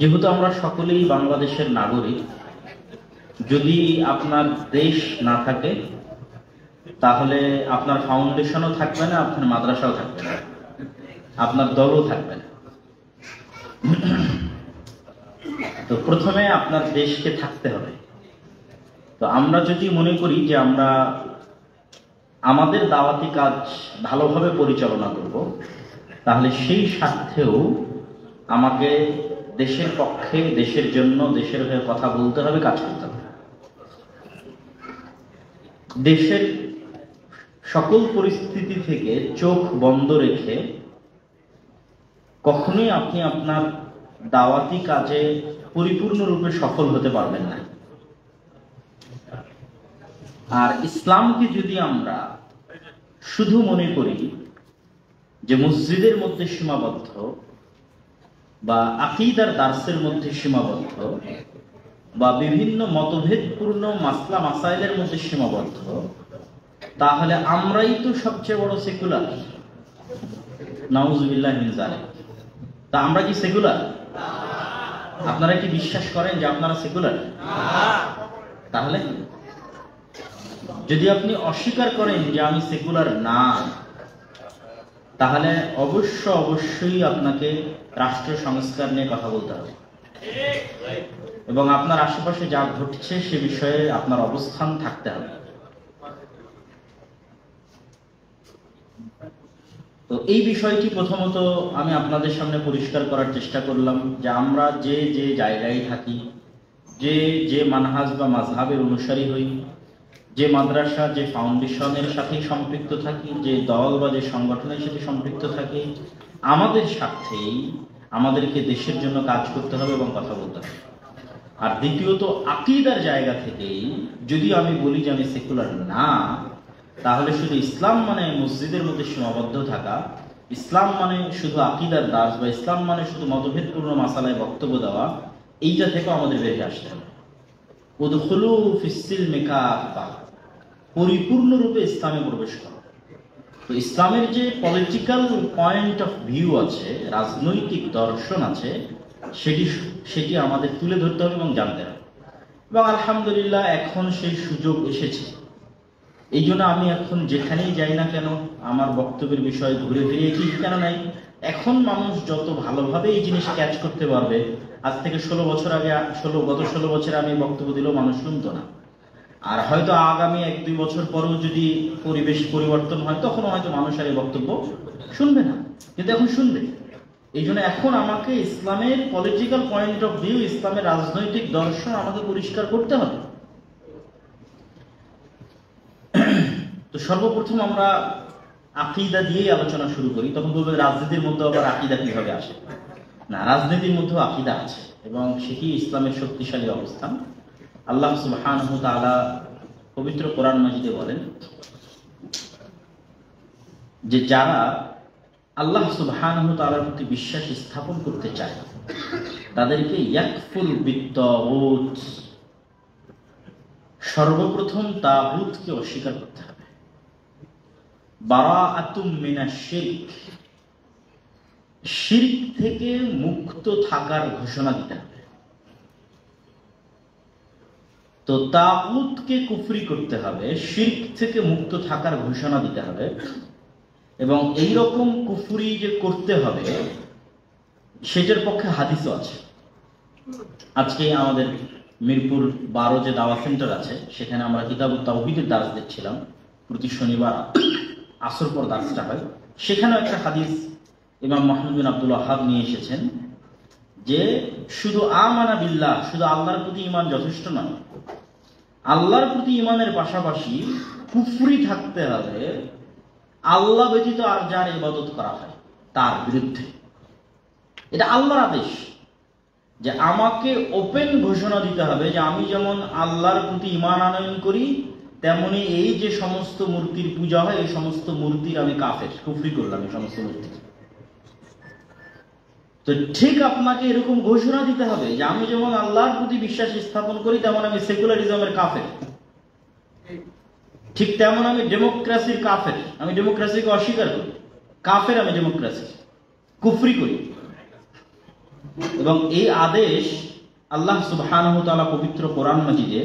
যেহেতু আমরা সকলেই বাংলাদেশের নাগরিক, যদি আপনার দেশ না থাকে তাহলে আপনার ফাউন্ডেশনও থাকবে না, আপনার মাদ্রাসাও থাকবে না, আপনার দলও থাকবে না। তো প্রথমে আপনার দেশকে থাকতে হবে। তো আমরা যদি মনে করি যে আমরা আমাদের দাওয়াতি কাজ ভালোভাবে পরিচালনা করব, তাহলে সেই স্বার্থেও আমাকে দেশের পক্ষে, দেশের জন্য, দেশের হয়ে কথা বলতে হবে, কাজ করতে হবে। দেশের সকল পরিস্থিতি থেকে চোখ বন্ধ রেখে কখনোই আপনি আপনার দাওয়াতি কাজে পরিপূর্ণরূপে সফল হতে পারবেন না। আর ইসলামকে যদি আমরা শুধু মনে করি যে মসজিদের মধ্যে সীমাবদ্ধ বা আকীদার দার্সের মধ্যে সীমাবদ্ধ বা বিভিন্ন মতভেদপূর্ণ মাসলা মাসাইলের মধ্যে সীমাবদ্ধ, তাহলে আমরাই তো সবচেয়ে বড় সেকুলার। নাউজুবিল্লাহ মিন যালিক। তা আমরা কি সেকুলার? আপনারা কি বিশ্বাস করেন যে আপনারা সেকুলার? তাহলে যদি আপনি অস্বীকার করেন যে আমি সেকুলার না, তাহলে অবশ্যই আপনাকে রাষ্ট্র সংস্কার নিয়ে কথা বলতে হবে এবং আপনার আশেপাশে যা ঘটছে সে বিষয়ে আপনার অবস্থান থাকতে হবে। তো এই বিষয়টি প্রথমত আমি আপনাদের সামনে পরিষ্কার করার চেষ্টা করলাম যে আমরা যে যে জায়গায় থাকি, যে যে মানহাজ বা মাযহাবের অনুসারী হই, যে মাদ্রাসা, যে ফাউন্ডেশনের সাথে সম্পৃক্ত থাকি, যে দল বা যে সংগঠনের সাথে সম্পৃক্ত থাকি, আমাদের স্বার্থেই আমাদেরকে দেশের জন্য কাজ করতে হবে এবং কথা বলতে হবে। আর দ্বিতীয়ত আকীদার জায়গা থেকেই যদি আমি বলি যে আমি সেকুলার না, তাহলে শুধু ইসলাম মানে মসজিদের মধ্যে সীমাবদ্ধ থাকা, ইসলাম মানে শুধু আকীদার দাস বা ইসলাম মানে শুধু মতভেদপূর্ণ মাসালায় বক্তব্য দেওয়া, এইটা থেকেও আমাদের বেরিয়ে আসতে হবে। উদখুলু ফিস-সিলমি কাফা, পরিপূর্ণরূপে ইসলামে প্রবেশ করা। তো ইসলামের যে পলিটিক্যাল পয়েন্ট অফ ভিউ আছে, রাজনৈতিক দর্শন আছে, সেটি আমাদের তুলে ধরতে হবে এবং জানতে হবে। এবং আলহামদুলিল্লাহ এখন সেই সুযোগ এসেছে। এই জন্য আমি এখন যেখানেই যাই না কেন আমার বক্তব্যের বিষয়ে ঘুরে ফিরে ঠিক কেন নাই, এখন মানুষ যত ভালোভাবে এই জিনিস ক্যাচ করতে পারবে, আজ থেকে 16 বছর আগে গত 16 বছরে আমি বক্তব্য দিলেও মানুষ শুনতো না। আর হয়তো আগামী 1-2 বছর পরেও যদি পরিবেশ পরিবর্তন হয়, তখনও হয়তো মানুষ আর এই বক্তব্য শুনবে না, কিন্তু এখন শুনবে। এই জন্য এখন আমাকে ইসলামের পলিটিক্যাল পয়েন্ট অফ ভিউ, ইসলামের রাজনৈতিক দর্শন আমাকে পরিষ্কার করতে হবে। তো সর্বপ্রথম আমরা আকীদা দিয়েই আলোচনা শুরু করি। তখন বলবে রাজনীতির মধ্যে আবার আকীদা কিভাবে আসে? না, রাজনীতির মধ্যেও আকীদা আছে এবং সেটি ইসলামের শক্তিশালী অবস্থান। আল্লাহ সুবহানাহু ওয়া তাআলা পবিত্র কোরআন মাজিদে বলেন যে যারা আল্লাহ সুবহানাহু ওয়া তাআলার প্রতি বিশ্বাস স্থাপন করতে চায় তাদেরকে ইয়াকফুর বিত-তাগুত, সর্বপ্রথম তাগুতকে অস্বীকার করতে হবে। বারাআতুম মিনাশ শিরক, শিরক থেকে মুক্ত থাকার ঘোষণা দিতে হবে। তো তাগুতকে কুফরি করতে হবে, শিরক থেকে মুক্ত থাকার ঘোষণা দিতে হবে। এবং এই রকম কুফরি যে করতে হবে সেটার পক্ষে হাদিসও আছে। আজকে আমাদের মিরপুর 12 যে দাওয়া সেন্টার আছে, সেখানে আমরা কিতাবুত তাওহীদের দার্স দিচ্ছিলাম। প্রতি শনিবার আসর পর দার্সটা হয়। সেখানেও একটা হাদিস ইমাম মুহাম্মদ বিন আব্দুল ওয়াহ্হাব নিয়ে এসেছেন যে শুধু আমানা বিল্লাহ, শুধু আল্লাহর প্রতি ঈমান যথেষ্ট নয়, আল্লাহর প্রতি ঈমানের পাশাপাশি কুফরি থাকতে হবে আল্লাহ ব্যতীত আর যার ইবাদত করা হয় তার বিরুদ্ধে। এটা আল্লাহর আদেশ যে আমাকে ওপেন ঘোষণা দিতে হবে যে আমি যেমন আল্লাহর প্রতি ঈমান আনয়ন করি, তেমনি এই যে সমস্ত মূর্তির পূজা হয় এই সমস্ত মূর্তির আমি কাফের, কুফরি করলাম এই সমস্ত মূর্তি। তো ঠিক আপনাকে এরকম ঘোষণা দিতে হবে যে আমি যেমন আল্লাহর প্রতি বিশ্বাস স্থাপন করি তেমন আমি সেকুলারিজমের কাফের, ঠিক তেমন আমি ডেমোক্রেসির কাফের, আমি ডেমোক্রেসিকে অস্বীকার করি, কাফের আমি ডেমোক্রেসি, কুফরি করি। এবং এই আদেশ আল্লাহ সুবহানাহু ওয়া তাআলা পবিত্র কোরআন মাজিদে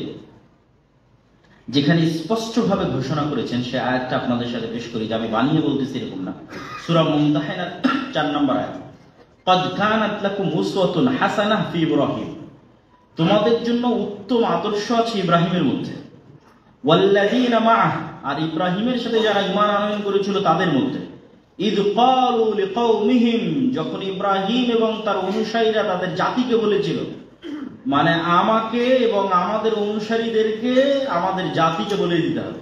যেখানে স্পষ্টভাবে ঘোষণা করেছেন, সে আয়াতটা আপনাদের সাথে পেশ করি, যে আমি বানিয়ে বলতেছি এরকম না। সূরা মুমতাহিনার 4 নম্বর আয়াত, ক্বাদ কানাত লাকুম উসওয়াতুন হাসানাহ ফি ইব্রাহিম, তোমাদের জন্য উত্তম আদর্শ আছে ইব্রাহিমের মধ্যে, ওয়াল্লাযীনা মাআহ, আর ইব্রাহিমের সাথে যারা ঈমান আনয়ন করেছিল তাদের মধ্যে, ইয ক্বালু লিকাওমিহিম, যখন ইব্রাহিম এবং তার অনুসারীরা তাদের জাতিকে বলেছিল, মানে আমাকে এবং আমাদের অনুসারীদেরকে আমাদের জাতিকে বলে দিতে হবে।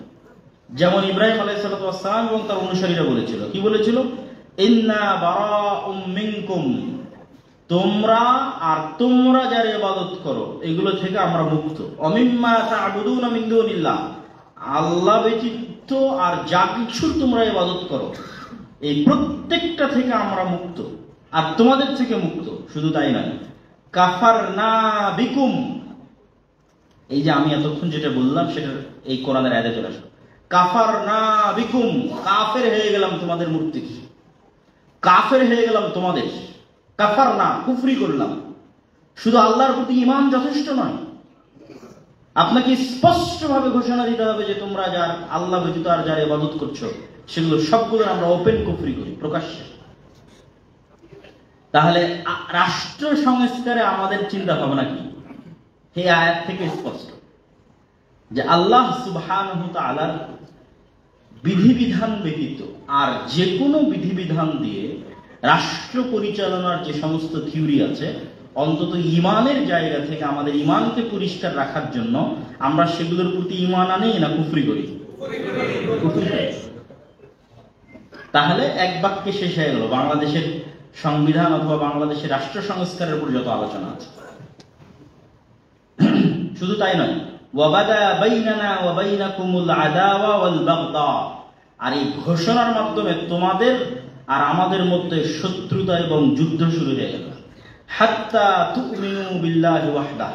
যেমন ইব্রাহিম আলাইহিস সালাতু ওয়াস সালাম এবং তার অনুসারীরা বলেছিল, কি বলেছিল? ইন্না বারাউম মিনকুম, তোমরা আর তোমরা যারা ইবাদত করো এগুলো থেকে আমরা মুক্ত। অমিম্মা তা'বুদুনা মিন দুনিল্লাহ, আল্লাহ ব্যতীত আর যা কিছু তোমরা ইবাদত করো এই প্রত্যেকটা থেকে আমরা মুক্ত আর তোমাদের থেকে মুক্ত। শুধু তাই নয়, কাফারনা বিকুম, এই যে আমি এতক্ষণ যেটা বললাম সেটা এই কোরআনের আয়াতে চলে আসলো, কাফারনা বিকুম, কাফের হয়ে গেলাম তোমাদের মূর্তি, কাফের হয়ে গেলাম তোমাদের, কাফারনা কুফরি করলাম। শুধু আল্লাহর প্রতি ঈমান যথেষ্ট নয়, আপনাকে স্পষ্টভাবে ঘোষণা দিতে হবে যে তোমরা যার আল্লাহ ব্যতীত আর যারা ইবাদত করছো সেগুলো সবগুলো আমরা ওপেন কুফরি করি, প্রকাশ্যে। তাহলে রাষ্ট্র সংস্কারে আমাদের চিন্তা ভাবনা কি? এই আয়াত থেকে স্পষ্ট যে আল্লাহ সুবহানাহু ওয়া তাআলার বিধিবিধান ব্যতীত আর যে কোনো বিধিবিধান দিয়ে রাষ্ট্র পরিচালনার যে সমস্ত থিওরি আছে, অন্তত ঈমানের জায়গা থেকে আমাদের ঈমানকে পরিষ্কার রাখার জন্য আমরা সেগুলোর প্রতি ঈমান আনি না কুফরি করি? তাহলে এক বাক্যে শেষ হয়ে গেল বাংলাদেশের সংবিধান অথবা বাংলাদেশের রাষ্ট্র সংস্কারের উপর যত আলোচনা আছে। শুধু তাই নয়, ওয়াবাদা বাইনানা ওয়া বাইনাকুমুল আদাওয়া ওয়াল বাগদা, আর এই ঘোষণার মাধ্যমে তোমাদের আর আমাদের মধ্যে শত্রুতা এবং যুদ্ধ শুরু হয়ে গেল। হাত্তা তুমিনু বিল্লাহি ওয়াহদাহ,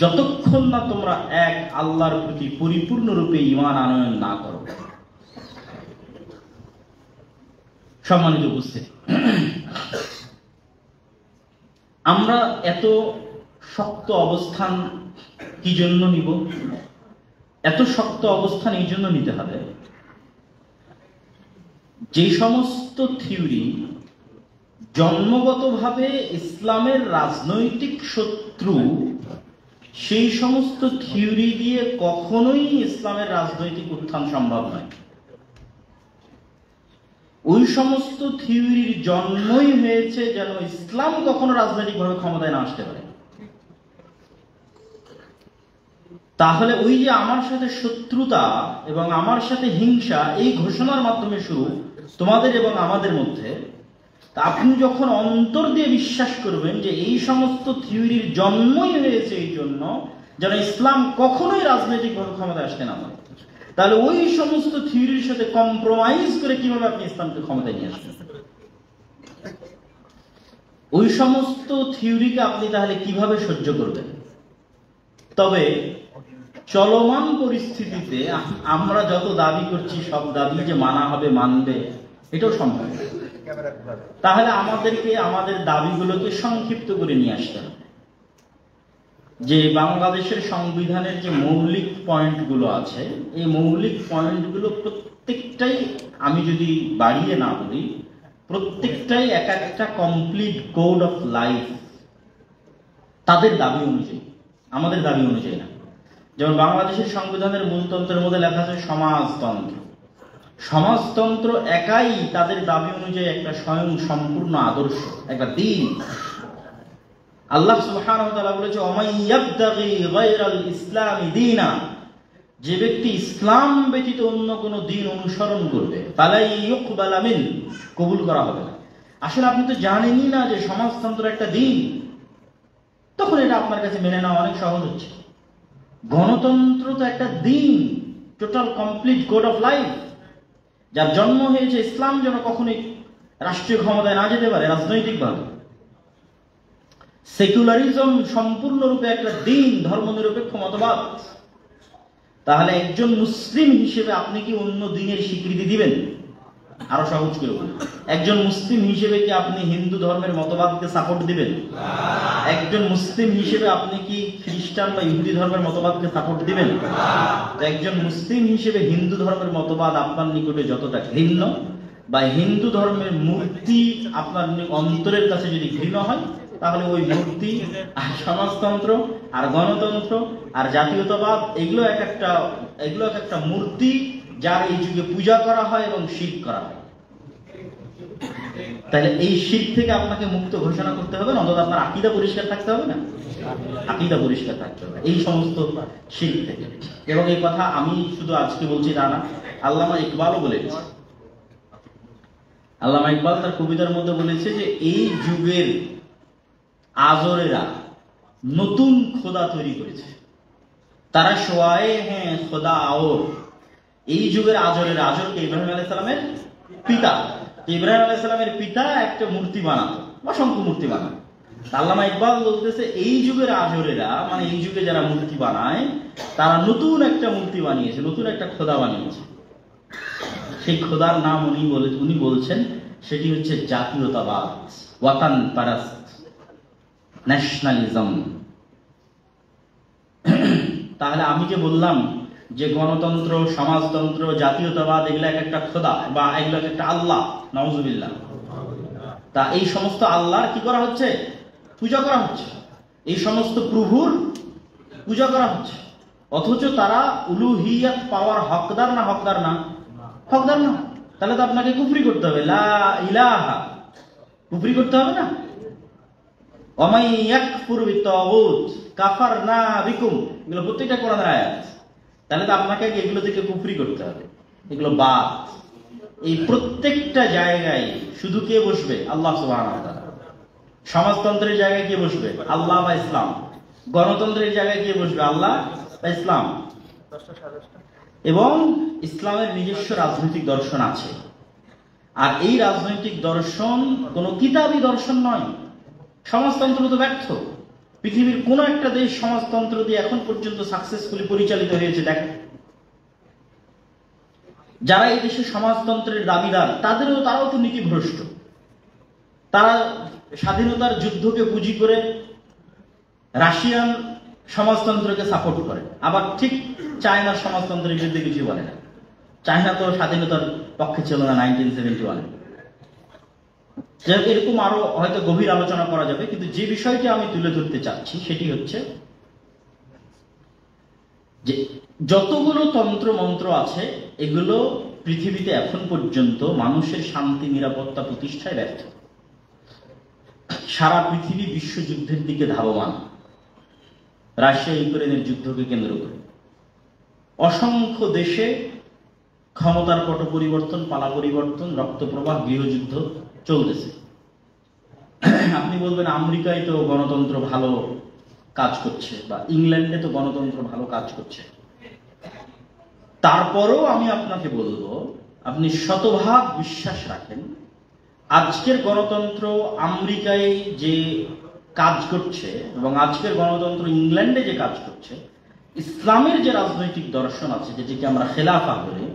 যতক্ষণ না তোমরা এক আল্লাহর প্রতি পরিপূর্ণরূপে ঈমান আনয়ন না করো। সম্মানিত উপস্থিতি, আমরা এত শক্ত অবস্থান কি জন্য নিব? এত শক্ত অবস্থান এই জন্য নিতে হবে, যে সমস্ত থিওরি জন্মগতভাবে ইসলামের রাজনৈতিক শত্রু, সেই সমস্ত থিওরি দিয়ে কখনোই ইসলামের রাজনৈতিক উত্থান সম্ভব নয়। ওই সমস্ত থিওরির জন্মই হয়েছে যেন ইসলাম কখনো রাজনৈতিকভাবে ক্ষমতায় না আসতে পারে। তাহলে ওই যে আমার সাথে শত্রুতা এবং আমার সাথে হিংসা, এই ঘোষণার মাধ্যমে শুরু তোমাদের এবং আমাদের মধ্যে। তা আপনি যখন অন্তর দিয়ে বিশ্বাস করবেন যে এই সমস্ত থিওরির জন্মই হয়েছে এই জন্য যেন ইসলাম কখনোই রাজনৈতিকভাবে ক্ষমতায় আসতে না পারে, তাহলে ওই সমস্ত থিওরির সাথে কম্প্রোমাইজ করে কিভাবে আপনি ইসলামকে ক্ষমতায় নিয়ে আসবেন? ওই সমস্ত থিওরিকে আপনি তাহলে কিভাবে সহ্য করবেন? তবে চলমান পরিস্থিতিতে আমরা যত দাবি করছি সব দাবি যে মানা হবে, মানবে, এটাও সম্ভব। তাহলে আমাদেরকে আমাদের দাবিগুলোকে সংক্ষিপ্ত করে নিয়ে আসতে হবে। যে বাংলাদেশের সংবিধানের যে মৌলিক পয়েন্টগুলো আছে, এই মৌলিক পয়েন্টগুলো প্রত্যেকটাই, আমি যদি বাড়িয়ে না বলি, প্রত্যেকটাই এক একটা কমপ্লিট কোড অফ লাইফ তাদের দাবি অনুযায়ী, আমাদের দাবি অনুযায়ী না। যেমন বাংলাদেশের সংবিধানের মূলতন্ত্রের মধ্যে লেখা আছে সমাজতন্ত্র। সমাজতন্ত্র একাই তাদের দাবি অনুযায়ী একটা স্বয়ং সম্পূর্ণ আদর্শ, একটা দিন। আল্লাহ সুবহানাহু ওয়া তাআলা বলেছে, ওমাই ইয়াবতাগি গায়রাল ইসলামি দীনা, যে ব্যক্তি ইসলাম ব্যতীত অন্য কোন দিন অনুসরণ করবে ফালাই ইউকবালা মিন, কবুল করা হবে না। আসলে আপনি তো জানেনই না যে সমাজতন্ত্র একটা দিন, তখন এটা আপনার কাছে মেনে নেওয়া অনেক সহজ হচ্ছে। গণতন্ত্র তো একটা দিন, total complete code of life, যার জন্ম হয়েছে ইসলাম যেন কখনোই রাষ্ট্রীয় ক্ষমতায় না যেতে পারে রাজনৈতিকভাবে। সেকুলারিজম সম্পূর্ণরূপে একটা দিন, ধর্মনিরপেক্ষ মতবাদ। তাহলে একজন মুসলিম হিসেবে আপনি কি অন্য দিনের স্বীকৃতি দিবেন? আরো সহজ করে বলি, একজন মুসলিম হিসেবে কি আপনি হিন্দু ধর্মের মতবাদকে সাপোর্ট দিবেন? একজন মুসলিম হিসেবে আপনি কি খ্রিস্টান বা ইহুদি ধর্মের মতবাদকে সাপোর্ট দিবেন? তো একজন মুসলিম হিসেবে হিন্দু ধর্মের মতবাদ আপনার নিকটে যতটা ঘৃণ্য, বা হিন্দু ধর্মের মূর্তি আপনার অন্তরের কাছে যদি ঘৃণ হয়, তাহলে ওই মূর্তি আর সমাজতন্ত্র আর গণতন্ত্র আর জাতীয়তাবাদ এগুলো এক একটা মূর্তি, যার এই যুগে পূজা করা হয় এবং শিরক করা হয়। তাহলে এই শিরক থেকে আপনাকে মুক্ত ঘোষণা করতে হবে, অন্তত আপনার আকীদা পরিষ্কার থাকতে হবে না? আকীদা পরিষ্কার থাকতে হবে এই সমস্ত শিরক থেকে। এবং এই কথা আমি শুধু আজকে বলছি তা না, আল্লামা ইকবালও বলেছে। আল্লামা ইকবাল তার কবিতার মধ্যে বলেছে যে এই যুগের আজরেরা নতুন খোদা তৈরি করেছে, তারা শোয়ায়ে হ্যাঁ খোদা আওর। এই যুগের আজরেরা, আজরকে ইব্রাহিম আলাইহিস সালামের পিতা, ইব্রাহিম আলাইহিস সালামের পিতা একটা মূর্তি বানাতো, অসংখ্য মূর্তি বানাতো। আল্লামা ইকবাল বলতেছে এই যুগের আজরেরা, মানে এই যুগে যারা মূর্তি বানায়, তারা নতুন একটা মূর্তি বানিয়েছে, নতুন একটা খোদা বানিয়েছে। সেই খোদার নাম উনি বলছেন সেটি হচ্ছে জাতীয়তাবাদ, ওয়াতান পারাস্ত, ন্যাশনালিজম। তাহলে আমি যে বললাম যে গণতন্ত্র, সমাজতন্ত্র, জাতীয়তাবাদ এগুলো এক একটা খোদা বা এগুলো এক একটা আল্লাহ, নাউজুবিল্লাহ, তা এই সমস্ত আল্লাহর কি করা হচ্ছে? পূজা করা হচ্ছে। এই সমস্ত প্রভুর পূজা করা হচ্ছে, অথচ তারা উলুহিয়াত পাওয়ার হকদার না? হকদার না? হকদার না। তাহলে তো আপনাকে কুফরি করতে হবে, লা ইলাহা, কুফরি করতে হবে না? ওয়ামাই ইয়াকফুর বিত্তাগুত কাফারনা বিকুম, এগুলো প্রত্যেকটা কোরআনের আয়াত। তাহলে তো আপনাকে এগুলো থেকে কুফরি করতে হবে, এগুলো বাদ। এই প্রত্যেকটা জায়গায় শুধু কে বসবে? আল্লাহ সুবহানাহু ওয়া তাআলা। সমাজতন্ত্রের জায়গায় কে বসবে? আল্লাহ বা ইসলাম। গণতন্ত্রের জায়গায় কে বসবে? আল্লাহ বা ইসলাম। এবং ইসলামের নিজস্ব রাজনৈতিক দর্শন আছে, আর এই রাজনৈতিক দর্শন কোনো কিতাবী দর্শন নয়। সমাজতন্ত্র তো ব্যর্থ। পৃথিবীর কোন একটা দেশ সমাজতন্ত্র দিয়ে এখন পর্যন্ত সাকসেসফুলি পরিচালিত হয়েছে দেখ। যারা এই দেশে সমাজতন্ত্রের দাবিদার, তারাও তো নীতিভ্রষ্ট। তারা স্বাধীনতার যুদ্ধকে পুঁজি করে রাশিয়ান সমাজতন্ত্রকে সাপোর্ট করে, আবার ঠিক চায়নার সমাজতন্ত্রের বিরুদ্ধে কিছু বলে না। চায়না তো স্বাধীনতার পক্ষে ছিল না 1971। এরকম আরো হয়তো গভীর আলোচনা করা যাবে, কিন্তু যে বিষয়টি আমি তুলে ধরতে চাচ্ছি সেটি হচ্ছে যে যতগুলো তন্ত্র মন্ত্র আছে, এগুলো পৃথিবীতে এখন পর্যন্ত মানুষের শান্তি নিরাপত্তা প্রতিষ্ঠায় ব্যর্থ। সারা পৃথিবী বিশ্বযুদ্ধের দিকে ধাবমান, রাশিয়া ইউক্রেনের যুদ্ধকে কেন্দ্র করে। অসংখ্য দেশে ক্ষমতার পট পরিবর্তন, পালা পরিবর্তন, রক্তপ্রবাহ, গৃহযুদ্ধ চলতেছে। আপনি বলবেন আমেরিকায় তো গণতন্ত্র ভালো কাজ করছে, বা ইংল্যান্ডে তো গণতন্ত্র ভালো কাজ করছে। তারপরেও আমি আপনাকে বলবো, আপনি শতভাগ বিশ্বাস রাখেন আজকের গণতন্ত্র আমেরিকায় যে কাজ করছে এবং আজকের গণতন্ত্র ইংল্যান্ডে যে কাজ করছে, ইসলামের যে রাজনৈতিক দর্শন আছে, যেটিকে আমরা খেলাফা বলি,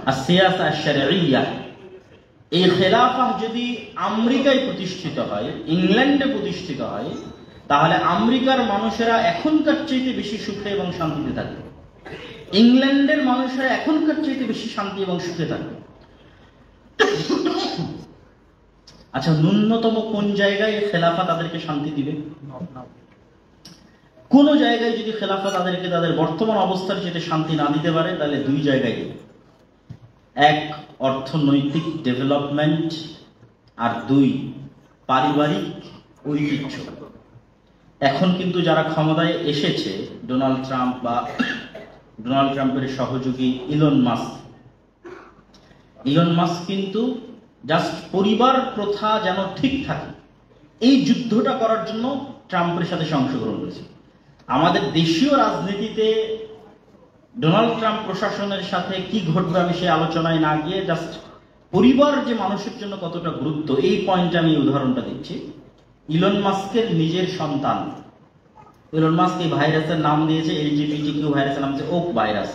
আর সিয়াসা শারঈয়া, এই খেলাফা যদি আমেরিকায় প্রতিষ্ঠিত হয়, ইংল্যান্ডে প্রতিষ্ঠিত হয়, তাহলে আমেরিকার মানুষেরা এখনকার চাইতে বেশি সুখে এবং শান্তিতে থাকবে, ইংল্যান্ডের মানুষেরা এখনকার চাইতে বেশি শান্তি এবং সুখে থাকবে। আচ্ছা, ন্যূনতম কোন জায়গায় খেলাফা তাদেরকে শান্তি দিবে? কোন জায়গায় যদি খেলাফা তাদেরকে তাদের বর্তমান অবস্থার যেতে শান্তি না দিতে পারে, তাহলে দুই জায়গায় দেবে। এক, অর্থনৈতিক ডেভেলপমেন্ট, আর দুই, পারিবারিক ঐতিহ্য। এখন কিন্তু যারা ক্ষমতায় এসেছে, ডোনাল্ড ট্রাম্প বা ডোনাল্ড ট্রাম্পের সহযোগী ইলন মাস্ক কিন্তু জাস্ট পরিবার প্রথা যেন ঠিক থাকে, এই যুদ্ধটা করার জন্য ট্রাম্পের সাথে অংশগ্রহণ করেছে। আমাদের দেশীয় রাজনীতিতে ডোনাল্ড ট্রাম্প প্রশাসনের সাথে কি ঘটবে আমি সেই আলোচনায় না গিয়ে জাস্ট পরিবার যে মানুষের জন্য কতটা গুরুত্ব, এই পয়েন্টে আমি উদাহরণটা দিচ্ছি। ইলন মাস্কের নিজের সন্তান, ইলন মাস্ক এই ভাইরাসের নাম দিয়েছে, LGBTQ ভাইরাসের নাম হচ্ছে ওক ভাইরাস।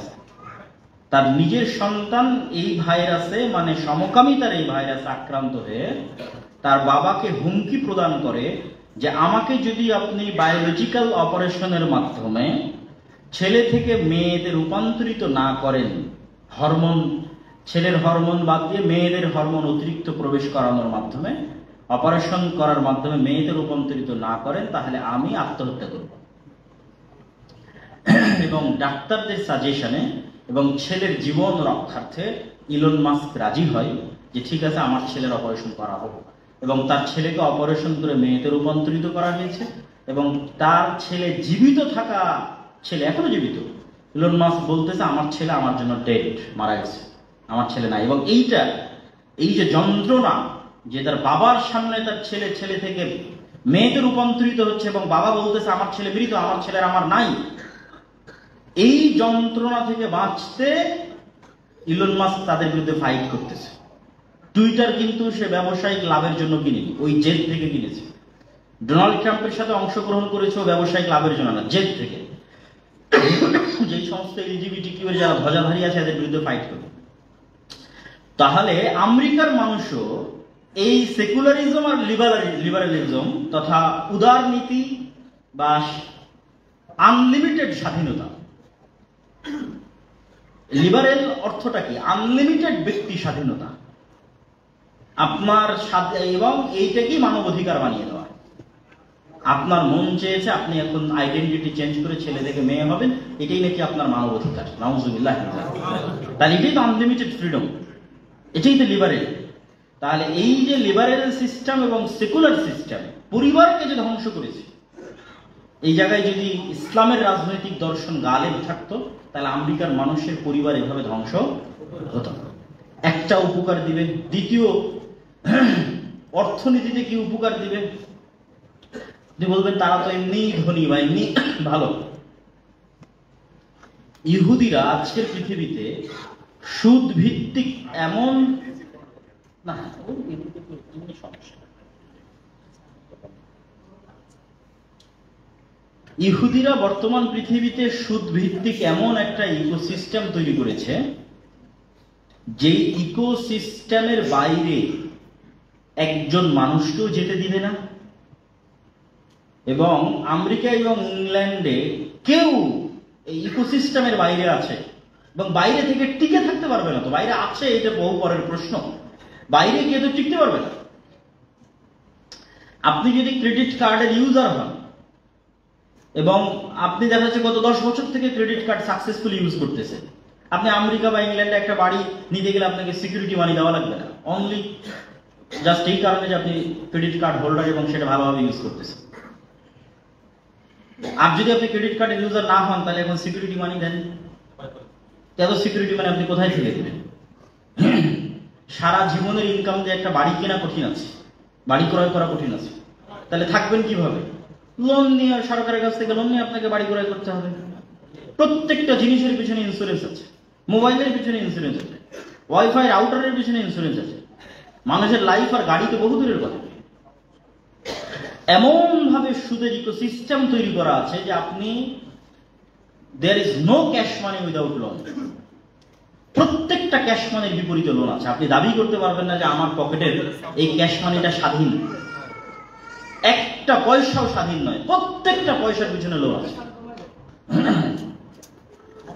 তার নিজের সন্তান এই ভাইরাসে মানে সমকামিতার এই ভাইরাসে আক্রান্ত হয়ে তার বাবাকে হুমকি প্রদান করে যে আমাকে যদি আপনি বায়োলজিক্যাল অপারেশনের মাধ্যমে ছেলে থেকে মেয়েতে রূপান্তরিত না করেন, হরমোন, ছেলের হরমোন বাদ দিয়ে মেয়েদের হরমোন অতিরিক্ত প্রবেশ করানোর মাধ্যমে, অপারেশন করার মাধ্যমে মেয়েতে রূপান্তরিত না করেন, তাহলে আমি আত্মহত্যা করব। এবং ডাক্তারদের সাজেশনে এবং ছেলের জীবন রক্ষার্থে ইলন মাস্ক রাজি হয় যে ঠিক আছে আমার ছেলের অপারেশন করা হোক, এবং তার ছেলেকে অপারেশন করে মেয়েতে রূপান্তরিত করা হয়েছে এবং তার ছেলে জীবিত থাকা ছেলে, এখনো জীবিত, ইলন মাস্ক বলতেছে আমার ছেলে আমার জন্য ডেড, মারা গেছে, আমার ছেলে নাই। এবং এই যে যন্ত্রণা যে তার বাবার সামনে তার ছেলে থেকে মেয়েতে রূপান্তরিত হচ্ছে এবং বাবা বলতেছে আমার ছেলে মৃত, আমার ছেলের আমার নাই, এই যন্ত্রণা থেকে বাঁচতে ইলন মাস্ক তাদের বিরুদ্ধে ফাইট করতেছে। টুইটার কিন্তু সে ব্যবসায়িক লাভের জন্য কিনেনি, ওই জেদ থেকে কিনেছে। ডোনাল্ড ট্রাম্পের সাথে অংশগ্রহণ করেছে ব্যবসায়িক লাভের জন্য না, জেদ থেকে। যেই সমস্ত এলজিবিটিকিউ এর যারা ধ্বজাধারী আছে এদের বিরুদ্ধে ফাইট করে। তাহলে আমেরিকার মানুষও এই সেকুলারিজম আর লিবারালিজম তথা উদার নীতি বা আনলিমিটেড স্বাধীনতা, লিবারেল অর্থটা কি? আনলিমিটেড ব্যক্তি স্বাধীনতা, আপনার এবং এইটাকেই মানবাধিকার বানিয়ে দেওয়া। আপনার মন চেয়েছে আপনি এখন আইডেন্টিটি চেঞ্জ করে ছেলে থেকে মেয়ে হবেন, এটাই নাকি আপনার মানবাধিকার। নাউজুবিল্লাহ। তাহলে এটাই তো আনলিমিটেড ফ্রিডম, এটাই তো লিবারেল। তাহলে এই যে লিবারেল সিস্টেম এবং সেকুলার সিস্টেম পরিবারকে যে ধ্বংস করেছে, এই জায়গায় যদি ইসলামের রাজনৈতিক দর্শন গালেব থাকতো তাহলে আমেরিকার মানুষের পরিবার এভাবে ধ্বংস হতো। একটা উপকার দিবে, দ্বিতীয় অর্থনীতিতে কি উপকার দিবে? বলবেন তারা তো এমনি ধনী বা এমনি ভালো। ইহুদিরা আজকের পৃথিবীতে সুদ ভিত্তিক এমন না, ইহুদিরা বর্তমান পৃথিবীতে সুদ ভিত্তিক এমন একটা ইকোসিস্টেম তৈরি করেছে যেই ইকোসিস্টেমের বাইরে একজন মানুষকেও যেতে দিবে না। এবং আমেরিকা এবং ইংল্যান্ডে কেউ এই ইকোসিস্টেমের বাইরে আছে এবং বাইরে থেকে টিকে থাকতে পারবে না। তো বাইরে আছে, এটা বহু পরের প্রশ্ন, বাইরে গিয়ে তো টিকতে পারবে না। আপনি যদি ক্রেডিট কার্ডের ইউজার হন এবং আপনি দেখা যাচ্ছে গত 10 বছর থেকে ক্রেডিট কার্ড সাকসেসফুলি ইউজ করতেছে, আপনি আমেরিকা বা ইংল্যান্ডে একটা বাড়ি নিতে গেলে আপনাকে সিকিউরিটি মানি দেওয়া লাগবে না, অনলি জাস্ট এই কারণে যে আপনি ক্রেডিট কার্ড হোল্ডার এবং সেটা ভালোভাবে ইউজ করতেছেন। আর যদি আপনি ক্রেডিট কার্ডের ইউজার না হন তাহলে এখন সিকিউরিটি মানি দেন, এত সিকিউরিটি মানি আপনি কোথায় থেকে দেবেন? সারা জীবনের ইনকাম দিয়ে একটা বাড়ি কেনা কঠিন আছে, বাড়ি ক্রয় করা কঠিন আছে, তাহলে থাকবেন কিভাবে? লোন নিয়ে, সরকারের কাছ থেকে লোন নিয়ে আপনাকে বাড়ি ক্রয় করতে হবে। প্রত্যেকটা জিনিসের পিছনে ইন্স্যুরেন্স আছে, মোবাইলের পিছনে ইন্স্যুরেন্স আছে, ওয়াইফাই রাউটারের পিছনে ইন্স্যুরেন্স আছে। মানুষের লাইফ আর গাড়ি তো বহু দূরের কথা। এমন ভাবে সুদের ইকোসিস্টেম তৈরি করা আছে যে আপনি there is no cash money without loan. প্রত্যেকটা ক্যাশ মানির বিপরীতে লোন আছে। আপনি দাবি করতে পারবেন না যে আমার পকেটের এই ক্যাশ মানিটা স্বাধীন, একটা পয়সাও স্বাধীন নয়, প্রত্যেকটা পয়সার পিছনে লোন আছে।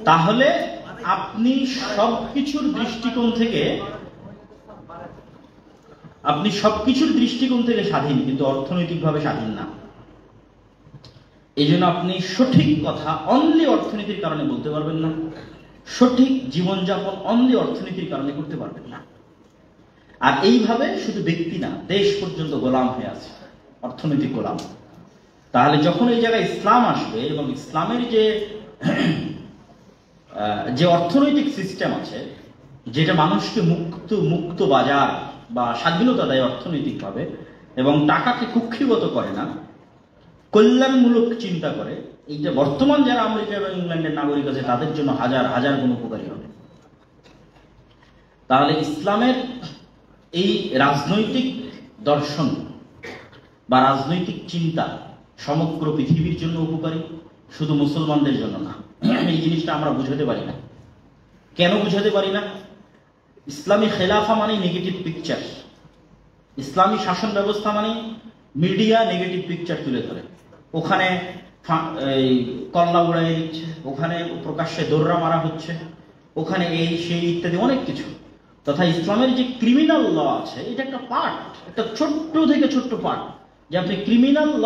তাহলে আপনি সবকিছুর দৃষ্টিকোণ থেকে স্বাধীন, কিন্তু অর্থনৈতিকভাবে স্বাধীন না। এই জন্য আপনি সঠিক কথা অনলি অর্থনীতির কারণে বলতে পারবেন না, সঠিক জীবনযাপন অনলি অর্থনীতির কারণে করতে পারবেন না। আর এইভাবে শুধু ব্যক্তি না, দেশ পর্যন্ত গোলাম হয়ে আছে, অর্থনৈতিক গোলাম। তাহলে যখন এই জায়গায় ইসলাম আসবে এবং ইসলামের যে অর্থনৈতিক সিস্টেম আছে, যেটা মানুষকে মুক্ত বাজার বা স্বাধীনতা দেয় অর্থনৈতিকভাবে এবং টাকাকে কুক্ষিগত করে না, কল্যাণমূলক চিন্তা করে, এইটা বর্তমান যারা আমেরিকা এবং ইংল্যান্ডের নাগরিক আছে তাদের জন্য হাজার হাজার গুণ উপকারী হবে। তাহলে ইসলামের এই রাজনৈতিক দর্শন বা রাজনৈতিক চিন্তা সমগ্র পৃথিবীর জন্য উপকারী, শুধু মুসলমানদের জন্য না। এই জিনিসটা আমরা বুঝতে পারি না। কেন বুঝাতে পারি না? ইসলামী খেলাফা মানে নেগেটিভ পিকচার, ইসলামী শাসন ব্যবস্থা মানে মিডিয়া নেগেটিভ পিকচার তুলে ধরে। ওখানে কল্লা উড়াই দিচ্ছে, ওখানে প্রকাশ্যে দৌড়া মারা হচ্ছে, ওখানে এই সেই ইত্যাদি অনেক কিছু। তথা ইসলামের যে ক্রিমিনাল ল আছে, এটা একটা পার্ট, একটা ছোট্ট থেকে ছোট্ট পার্ট, যে আপনি ক্রিমিনাল ল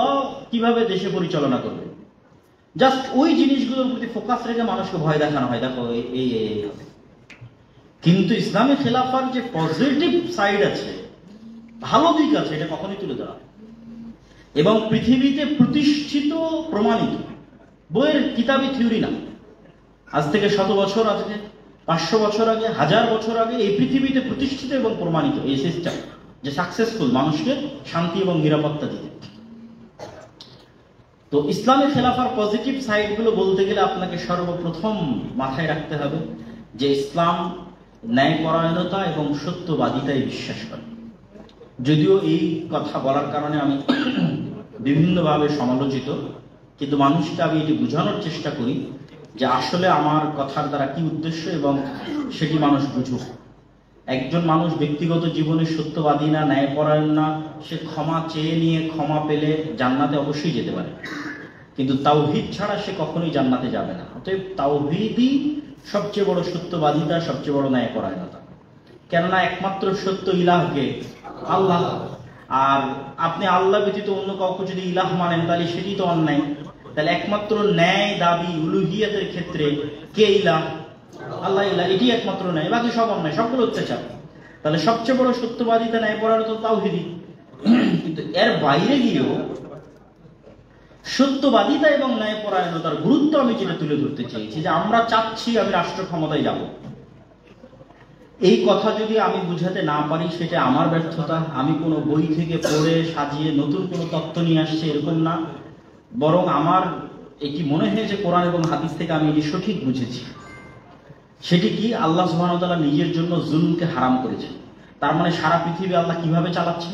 কিভাবে দেশে পরিচালনা করবেন। জাস্ট ওই জিনিসগুলোর প্রতি ফোকাস রেখে মানুষকে ভয় দেখানো হয়, দেখো এই হবে। কিন্তু ইসলামী খেলাফার যে পজিটিভ সাইড আছে, ভালো দিক আছে, এটা কখনই তুলে ধরা এবং পৃথিবীতে প্রতিষ্ঠিত, প্রমাণিত, বইয়ের কিতাবি থিওরি না। আজ থেকে 100 বছর আগে, 500 বছর আগে, 1000 বছর আগে এই পৃথিবীতে প্রতিষ্ঠিত এবং প্রমাণিত এই সিস্টেম যে সাকসেসফুল মানুষকে শান্তি এবং নিরাপত্তা দিতে। তো ইসলামী খেলাফার পজিটিভ সাইডগুলো বলতে গেলে আপনাকে সর্বপ্রথম মাথায় রাখতে হবে যে ইসলাম ন্যায়পরায়ণতা এবং সত্যবাদিতায় বিশ্বাস করে। যদিও এই কথা বলার কারণে আমি বিভিন্নভাবে সমালোচিত, কিন্তু মানুষকে আমি এটি বোঝানোর চেষ্টা করি যে আসলে আমার কথার দ্বারা কি উদ্দেশ্য এবং সেটি মানুষ বুঝুক। একজন মানুষ ব্যক্তিগত জীবনে সত্যবাদী না, ন্যায়পরায়ণ না, সে ক্ষমা চেয়ে নিয়ে ক্ষমা পেলে জান্নাতে অবশ্যই যেতে পারে, কিন্তু তাওহীদ ছাড়া সে কখনোই জান্নাতে যাবে না। অতএব তাওহীদই সবচেয়ে বড় সত্যবাদিতা, সবচেয়ে বড় ন্যায়পরায়ণতা। কেননা একমাত্র সত্য ইলাহকে আল্লাহ, আর আপনি আল্লাহ ব্যতীত অন্য কাউকে যদি ইলাহ মানেন তাহলে সেটি তো অন্যায়। তাহলে একমাত্র ন্যায় দাবি উলুহিয়াতের ক্ষেত্রে কে ইলাহ? আল্লাহ ইলাহ, এটি একমাত্র ন্যায়, বাকি সব অন্যায়, সবগুলো অত্যাচার। তাহলে সবচেয়ে বড় সত্যবাদিতা, ন্যায়পরায়ণতা তাওহীদই। কিন্তু এর বাইরে গিয়েও সত্যবাদিতা এবং ন্যায়পরায়ণতার গুরুত্ব আমি যেটা তুলে ধরতে চেয়েছি, যে আমরা চাচ্ছি আমি রাষ্ট্র ক্ষমতায় যাব, এই কথা যদি আমি বুঝাতে না পারি সেটা আমার ব্যর্থতা। আমি কোনো বই থেকে পড়ে সাজিয়ে নতুন কোনো তত্ত্ব নিয়ে আসছি এরকম না, বরং আমার এটি মনে হয়েছে কোরআন এবং হাদিস থেকে আমি এটি সঠিক বুঝেছি। সেটি কি? আল্লাহ সুবহানাহু ওয়া তাআলা নিজের জন্য জুলুমকে হারাম করেছেন। তার মানে সারা পৃথিবী আল্লাহ কিভাবে চালাচ্ছে?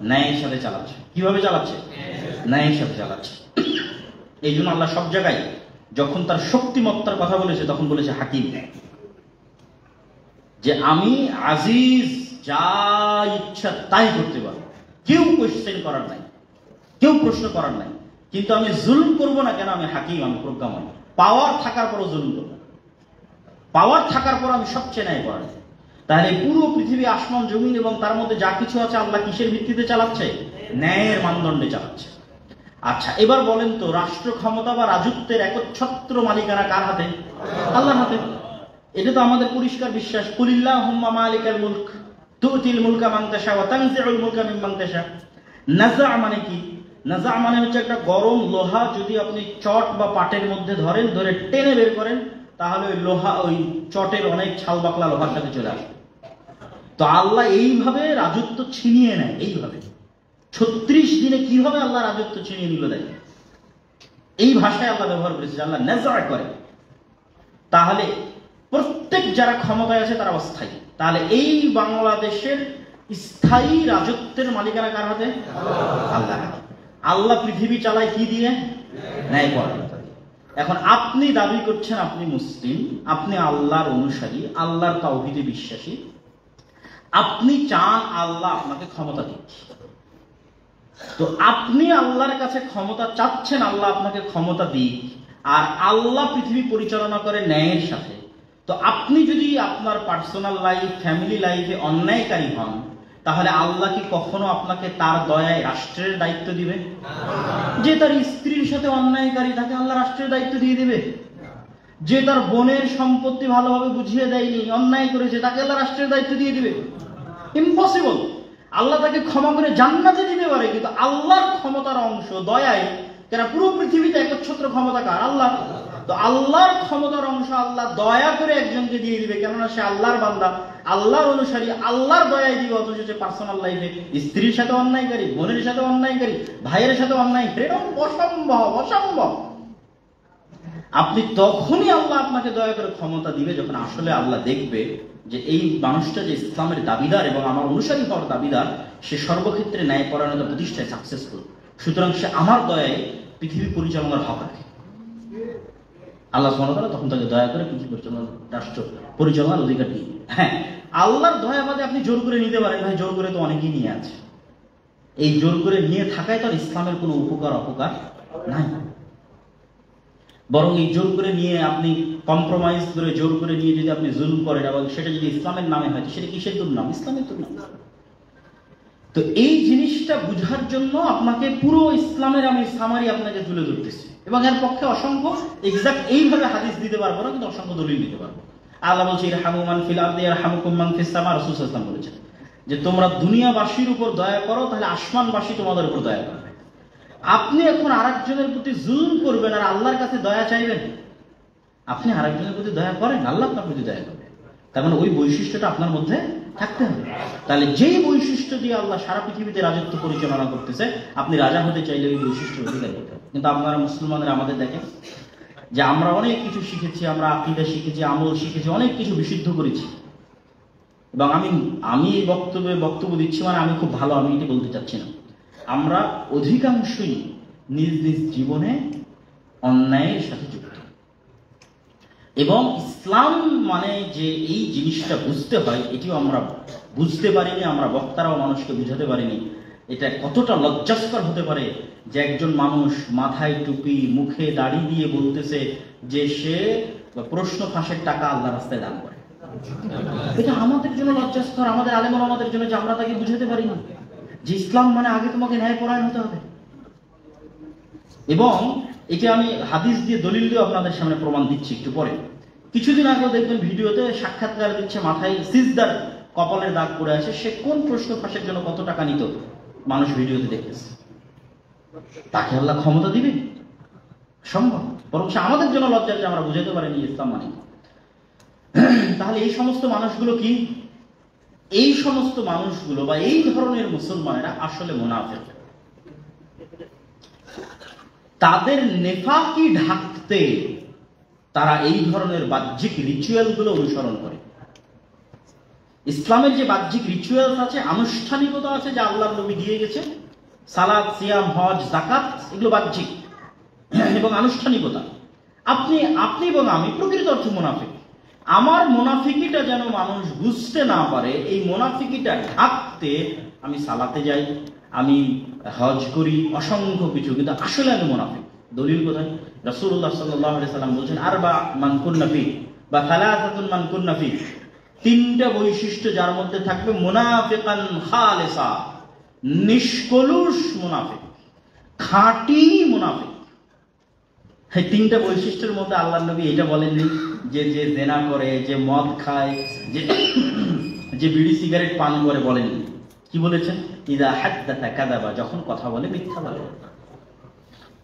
ন্যায়ের সাথে চালাচ্ছে। কিভাবে চালাচ্ছে? ন্যায়ের সাথে চালাচ্ছে। এই জন্য আল্লাহ সব জায়গায় যখন তার শক্তিমত্তার কথা বলেছে তখন বলেছে হাকিম, যে আমি আজিজ, যা ইচ্ছা তাই করতে পারবো, কেউ কোয়েশ্চেন করার নাই, কেউ প্রশ্ন করার নাই। কিন্তু আমি জুলুম করবো না, কেন? আমি হাকিম, আমি প্রজ্ঞাময়। পাওয়ার থাকার পরও জুলুম করবো, পাওয়ার থাকার পর আমি সবচেয়ে ন্যায় করার। তাহলে পুরো পৃথিবী, আসমান জমিন এবং তার মধ্যে যা কিছু আছে আল্লাহ কিসের ভিত্তিতে চালাচ্ছে? ন্যায়ের মানদণ্ডে চালাচ্ছে। আচ্ছা, এবার বলেন তো, রাষ্ট্র ক্ষমতা বা রাজত্বের একচ্ছত্র মালিকানা কার হাতে? আল্লাহর হাতে। এটা তো আমাদের পরিষ্কার বিশ্বাস। কুলিল্লাহুম্মা মালিকাল মুলক তুতিল মুলকা মান তাশা ওয়া তানজিউল মুলকা মিম্মান তাশা। নাযা মানে কি? নাযা মানে হচ্ছে একটা গরম লোহা যদি আপনি চট বা পাটের মধ্যে ধরেন, ধরে টেনে বের করেন, তাহলে ওই লোহা ওই চটের অনেক ছাল বাকলা লোহার সাথে চলে আসবে। তো আল্লাহ এইভাবে রাজত্ব ছিনিয়ে নেয়। এইভাবে 36 দিনে কিভাবে আল্লাহ রাজত্ব ছিনিয়ে নিল দেয়, এই ভাষায় আল্লাহ ব্যবহার করেছে, আল্লাহ নাযা করে। তাহলে প্রত্যেক যারা ক্ষমতায় আছে তারা অস্থায়ী। তাহলে এই বাংলাদেশের স্থায়ী রাজত্বের মালিকানা কার হাতে? আল্লাহ। আল্লাহ পৃথিবী চালায় কি দিয়ে? ন্যায়পরায়ণতা দিয়ে। এখন আপনি দাবি করছেন আপনি মুসলিম, আপনি আল্লাহর অনুসারী, আল্লাহর তাওহীদে বিশ্বাসী, আপনি চান আল্লাহ আপনাকে ক্ষমতা দিক। তো আপনি আল্লাহর কাছে ক্ষমতা চাচ্ছেন, আল্লাহ আপনাকে ক্ষমতা দিক, আর আল্লাহ পৃথিবী পরিচালনা করে ন্যায়ের সাথে। তো আপনি যদি আপনার পার্সোনাল লাইফ, ফ্যামিলি লাইফে অন্যায়কারী হন, তাহলে আল্লাহ কি কখনো আপনাকে তার দয়ায় রাষ্ট্রের দায়িত্ব দিবে? যে তার স্ত্রীর সাথে অন্যায়কারী, তাকে আল্লাহ রাষ্ট্রের দায়িত্ব দিয়ে দিবে? যে তার বোনের সম্পত্তি ভালোভাবে বুঝিয়ে দেয়নি, অন্যায় করেছে, তাকে আল্লাহ রাষ্ট্রের দায়িত্ব দিয়ে দিবে? ইম্পসিবল। আল্লাহ তাকে ক্ষমা করে জান্নাতে দিতে পারে, কিন্তু আল্লাহর ক্ষমতার অংশ দয়ায়, কেন পুরো পৃথিবীতে একচ্ছত্র ক্ষমতা কার? আল্লাহ। তো আল্লাহর ক্ষমতার অংশ আল্লাহ দয়া করে একজনকে দিয়ে দিবে, কেননা সে আল্লাহর বান্দা, আল্লাহর অনুসারী, আল্লাহর দয়ায় দিবে। অথচ সে পার্সোনাল লাইফে স্ত্রীর সাথে অন্যায়কারী, বোনের সাথে অন্যায়কারী, ভাইয়ের সাথে অন্যায়কারী, এরকম অসম্ভব, অসম্ভব। আপনি তখনই আল্লাহ আপনাকে দয়া করে ক্ষমতা দিবে যখন আসলে আল্লাহ দেখবে যে এই মানুষটা যে ইসলামের দাবিদার এবং আমার অনুসারী হওয়ার দাবিদার, সে সর্বক্ষেত্রে ন্যায়পরায়ণতা প্রতিষ্ঠায় সাকসেসফুল। সুতরাং সে আমার দয়ায় পৃথিবী পরিচালনার হক রাখে। আল্লাহ সুবহানাহু ওয়া তাআলা তখন তাকে দয়া করে রাষ্ট্র পরিচালনার অধিকার দিই। হ্যাঁ, আল্লাহর দয়াবাদে আপনি জোর করে নিতে পারেন, ভাই জোর করে তো অনেকেই নিয়ে আছে। এই জোর করে নিয়ে থাকায় তো আর ইসলামের কোনো উপকার অপকার নাই। বরং এই জোর করে নিয়ে আপনি কম্প্রোমাইজ করে জোর করে নিয়ে যদি আপনি জুলুম করেন এবং সেটা যদি ইসলামের নামে হয়, সেটা কিসের দুর্নাম? ইসলামের দুর্নাম। তো এই জিনিসটা বুঝার জন্য আপনাকে পুরো ইসলামের আমি সামারি আপনাকে তুলে ধরতেছি, এবং এর পক্ষে অসংখ্য এক্সাক্ট এইভাবে হাদিস দিতে পারবো না, কিন্তু অসংখ্য দলিল দিতে পারবো। আল্লাহ বলছে ইরহামু মান ফিল আরদি ইয়ারহামুকুম মান ফিস সামা। রাসূল সাল্লাল্লাহু আলাইহি ওয়াসাল্লাম বলেছেন যে তোমরা দুনিয়াবাসীর উপর দয়া করো, তাহলে আসমানবাসী তোমাদের উপর দয়া করবে। আপনি এখন আরেকজনের প্রতি জুলুম করবেন আর আল্লাহর কাছে দয়া চাইবেন? আপনি আরেকজনের প্রতি দয়া করেন, আল্লাহ আপনার প্রতি দয়া করবে। তার মানে ওই বৈশিষ্ট্যটা আপনার মধ্যে থাকতে হবে। তাহলে যেই বৈশিষ্ট্য দিয়ে আল্লাহ সারা পৃথিবীতে রাজত্ব পরিচালনা করতেছে, আপনি রাজা হতে চাইলে ওই বৈশিষ্ট্যের অধিকার হতে হবে। কিন্তু আপনারা মুসলমানরা আমাদের দেখেন যে আমরা অনেক কিছু শিখেছি, আমরা আকীদা শিখেছি, আমল শিখেছি, অনেক কিছু বিশুদ্ধ করেছি, এবং আমি এই বক্তব্য দিচ্ছি মানে আমি খুব ভালো, আমি এটি বলতে চাচ্ছি না। আমরা অধিকাংশই নিজ নিজ জীবনে অন্যায়ের সাথে যুক্ত, এবং ইসলাম মানে যে এই জিনিসটা বুঝতে হয় এটিও আমরা বুঝতে পারিনি, আমরা বক্তারাও মানুষকে বুঝাতে পারিনি। এটা কতটা লজ্জাস্কর হতে পারে যে একজন মানুষ মাথায় টুপি, মুখে দাড়ি দিয়ে বলতেছে যে সে প্রশ্ন ফাঁসের টাকা আল্লাহ রাস্তায় দান করে। এটা আমাদের জন্য লজ্জাস্কর, আমাদের আলেম ওলামাদের জন্য, যে আমরা তাকে বুঝাতে পারি না যে ইসলাম মানে আগে তোমাকে ন্যায়পরায়ণ হতে হবে। এবং এটা আমি হাদিস দিয়ে দলিল দিয়ে আপনাদের সামনে প্রমাণ দিচ্ছি একটু পরে। কিছুদিন আগে দেখবেন ভিডিওতে সাক্ষাৎকার দিচ্ছে, মাথায় সিজদার কপালের দাগ পড়ে আছে, সে কোন প্রশ্ন ফাঁসের জন্য কত টাকা নিত মানুষ ভিডিওতে দেখতেছে। তাকে আল্লাহ ক্ষমতা দিবে? সম্ভব। বরং সে আমাদের জন্য লজ্জার যে আমরা বুঝাতে পারিনি ইসলাম মানে। তাহলে এই সমস্ত মানুষগুলো কি? এই সমস্ত মানুষগুলো বা এই ধরনের মুসলমানেরা আসলে মুনাফিক। তাদের নেফাকি ঢাকতে তারা এই ধরনের বাহ্যিক রিচুয়াল গুলো অনুসরণ করে। ইসলামের যে বাহ্যিক রিচুয়ালস আছে, আনুষ্ঠানিকতা আছে, যা আল্লাহর নবী দিয়ে গেছে, সালাত, সিয়াম, হজ, যাকাত, এগুলো বাহ্যিক এবং আনুষ্ঠানিকতা। আপনি এবং আমি প্রকৃত অর্থে মুনাফিক। আমার মুনাফিকিটা যেন মানুষ বুঝতে না পারে, এই মুনাফিকিটা ঢাকতে আমি সালাতে যাই, আমি হজ করি, অসংখ্য কিছু, কিন্তু আসলে আমি মুনাফিক। দলিল কোথায়? রাসূলুল্লাহ সাল্লাল্লাহু আলাইহি সাল্লাম বলেছেন আরবা মান কুন্না ফি বা সালাসাতুন মান কুন্না ফি, তিনটা বৈশিষ্ট্য যার মধ্যে থাকবে, মুনাফিকান খালিসা, নিষ্কলুষ মুনাফিক, খাঁটি মুনাফিক। এই তিনটা বৈশিষ্ট্যের মধ্যে আল্লাহর নবী এটা বলেননি যে যে জেনা করে, যে মদ খায়, যে বিড়ি সিগারেট পান করে, বলেননি। কি বলেছেন? ইদা হাদ্দাথা কাযাবা, যখন কথা বলে মিথ্যা বলে।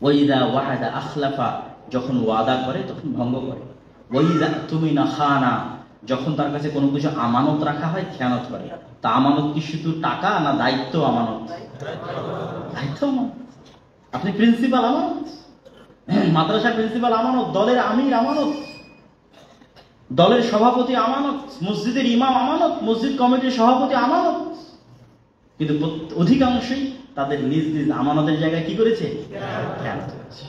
ওয়া ইদা ওয়াহাদা আখলাফা, যখন ওয়াদা করে তখন ভঙ্গ করে। ওয়া ইদা তুমিনা খানা, যখন তার কাছে কোনো কিছু আমানত রাখা হয় খেয়ানত করে। তা আমানত কি শুধু টাকা না দায়িত্ব? আমানত, দায়িত্ব আমানত। আপনি প্রিন্সিপাল আমানত, মাদ্রাসার প্রিন্সিপাল আমানত, দলের আমির আমানত, দলের সভাপতি আমানত, মসজিদের ইমাম আমানত, মসজিদ কমিটির সভাপতি আমানত। কিন্তু অধিকাংশই তাদের নিজ নিজ আমানতের জায়গায় কি করেছে? খেয়ানত করেছে।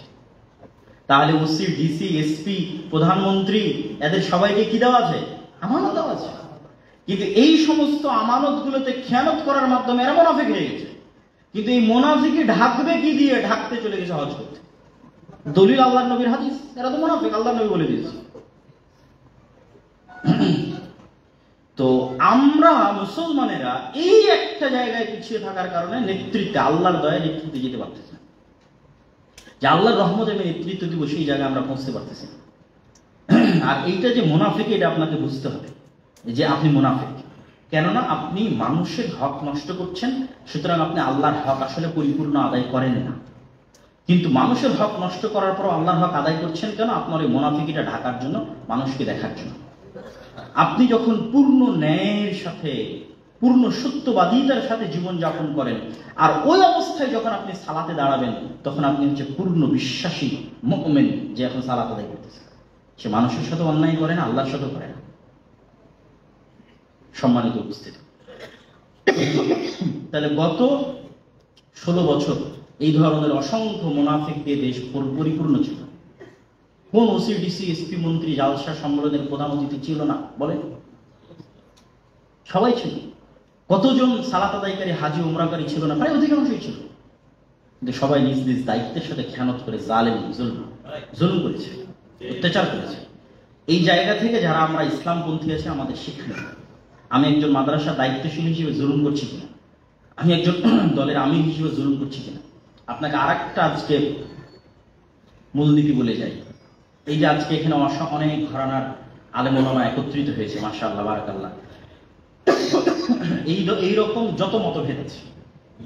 তাহলে ওসি, ডিসি, এসপি, প্রধানমন্ত্রী, এদের সবাইকে কি দেওয়া আছে? আমানত দেওয়া আছে। কিন্তু এই সমস্ত আমানত গুলোতে খেয়ানত করার মাধ্যমে এরা মুনাফিক হয়ে গেছে। কিন্তু এই মুনাফিকি ঢাকবে কি দিয়ে? ঢাকতে চলে গেছে হজ করতে। দলিল আল্লাহর নবীর হাদিস, এরা তো মুনাফিক, আল্লাহর নবী বলে দিয়েছে। তো আমরা মুসলমানেরা এই একটা জায়গায় পিছিয়ে থাকার কারণে নেতৃত্বে, আল্লাহর দয়া নেতৃত্বে যেতে পারতেছি না। যে আল্লাহর রহমতে আমি নেতৃত্ব দিব, সেই জায়গায় আমরা পৌঁছতে পারতেছি না। আর এইটা যে মুনাফিক, এটা আপনাকে বুঝতে হবে যে আপনি মুনাফিক। কেননা আপনি মানুষের হক নষ্ট করছেন, সুতরাং আপনি আল্লাহর হক আসলে পরিপূর্ণ আদায় করেন না। কিন্তু মানুষের হক নষ্ট করার পর আল্লাহর হক আদায় করছেন কেন? আপনার এই মুনাফিকিটা ঢাকার জন্য, মানুষকে দেখার জন্য। আপনি যখন পূর্ণ ন্যায়ের সাথে, পূর্ণ সত্যবাদিতার সাথে জীবন যাপন করেন, আর ওই অবস্থায় যখন আপনি সালাতে দাঁড়াবেন, তখন আপনি হচ্ছে পূর্ণ বিশ্বাসী মুমিন, যে এখন সালাত আদায় করতেছে। সে মানুষের সাথে অন্যায় করে না, আল্লাহর সাথে করে না। সম্মানিত উপস্থিতি, তাহলে গত 16 বছর এই ধরনের অসংখ্য মুনাফিক দিয়ে দেশ পরিপূর্ণ ছিল। কোন ওসিডিসি এসপি মন্ত্রী জালসা সম্মেলনের প্রধান অতিথি ছিল না বলেন? সবাই ছিল। কতজন সালাত আদায়কারী হাজি উমরাকারী ছিল না? প্রায় অধিকাংশই ছিল। কিন্তু সবাই নিজ নিজ দায়িত্বের সাথে খেয়ানত করে জালেম জুলুম করেছে, অত্যাচার করেছে। এই জায়গা থেকে যারা আমরা ইসলামপন্থী আছে আমাদের শিক্ষা, আমি একজন মাদ্রাসা দায়িত্বশীল হিসেবে জুলুম করছি কিনা, আমি একজন দলের আমির হিসেবে জুলুম করছি কিনা। আপনাকে আরেকটা আজকে মূলনীতি বলে যাই। এই যে আজকে এখানে অনেক ঘরানার আলেম ওলামা একত্রিত হয়েছে, মাশাআল্লাহ বারাকাল্লাহ। এইরকম যত মতভেদ আছে,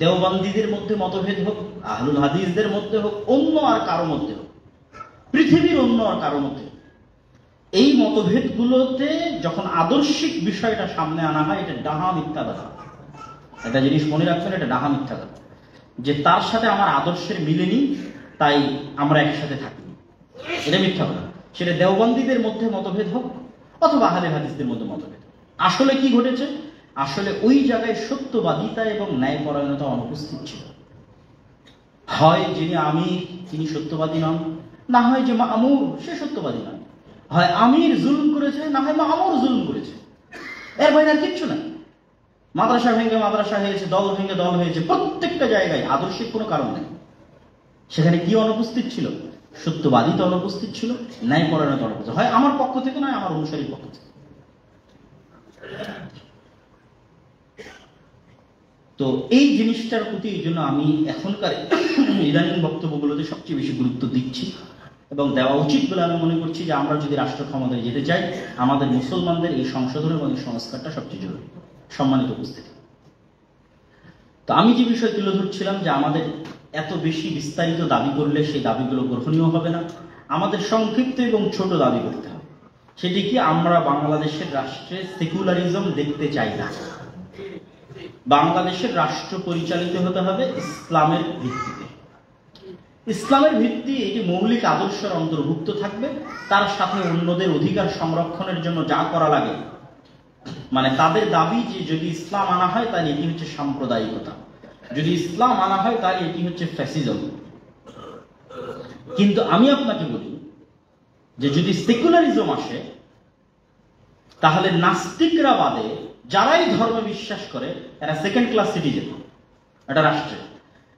দেওবন্দীদের মধ্যে মতভেদ হোক, আহলুল হাদিসদের মধ্যে হোক, অন্য আর কারো মধ্যে হোক, পৃথিবীর অন্য আর কারো মধ্যে, এই মতভেদগুলোতে যখন আদর্শিক বিষয়টা সামনে আনা হয়, এটা ডাহা মিথ্যা কথা। একটা জিনিস মনে রাখবেন, এটা ডাহা মিথ্যা কথা, যে তার সাথে আমার আদর্শের মিলেনি তাই আমরা একসাথে থাকি, এটা মিথ্যা কথা। সেটা দেওবন্দীদের মধ্যে মতভেদ হোক অথবা আহলে হাদিসদের মধ্যে মতভেদ। আসলে কি ঘটেছে? আসলে ওই জায়গায় সত্যবাদিতা এবং ন্যায়পরায়ণতা অনুপস্থিত ছিল। হয় যিনি আমির তিনি সত্যবাদী নন, না হয় যে মামুর সে সত্যবাদী নয়। হয় আমির জুলুম করেছে, না হয় মামুর জুলুম করেছে, এর বাইরে আর কিচ্ছু নাই। মাদ্রাসা ভেঙে মাদ্রাসা হয়েছে, দল ভেঙে দল হয়েছে, প্রত্যেকটা জায়গায় আদর্শিক কোনো কারণ নেই। সেখানে কি অনুপস্থিত ছিল? সত্যবাদিতা অনুপস্থিত ছিল, ন্যায়পরায়ণতা অনুপস্থিত, হয় আমার পক্ষ থেকে নয় আমার অনুসারীর পক্ষ থেকে। তো এই জিনিসটার প্রতি এই জন্য আমি এখনকার ইদানিং বক্তব্যগুলোতে সবচেয়ে বেশি গুরুত্ব দিচ্ছি এবং দেওয়া উচিত বলে আমি মনে করছি, যে আমরা যদি রাষ্ট্র ক্ষমতায় যেতে চাই, আমাদের মুসলমানদের এই সংশোধন এবং এই সংস্কারটা সবচেয়ে জরুরি। সম্মানিত উপস্থিতি, তো আমি যে বিষয় তুলে ধরছিলাম, যে আমাদের এত বেশি বিস্তারিত দাবি করলে সেই দাবিগুলো গ্রহণীয় হবে না, আমাদের সংক্ষিপ্ত এবং ছোট দাবি করতে হবে। সেটি কি? আমরা বাংলাদেশের রাষ্ট্রে সেকুলারিজম দেখতে চাই না। বাংলাদেশের রাষ্ট্র পরিচালিত হতে হবে ইসলামের ভিত্তিতে। ইসলামের ভিত্তি এটি মৌলিক আদর্শের অন্তর্ভুক্ত থাকবে, তার সাথে অন্যদের অধিকার সংরক্ষণের জন্য যা করা লাগে, মানে তাদের দাবি যে যদি ইসলাম আনা হয় তাহলে এটি হচ্ছে সাম্প্রদায়িকতা, যদি ইসলাম আনা হয় তাহলে এটি হচ্ছে ফ্যাসিজম। কিন্তু আমি আপনাকে বলি যে যদি সেকুলারিজম আসে, তাহলে নাস্তিকরা বাদে যারাই ধর্মে বিশ্বাস করে এরা সেকেন্ড ক্লাস সিটিজেন।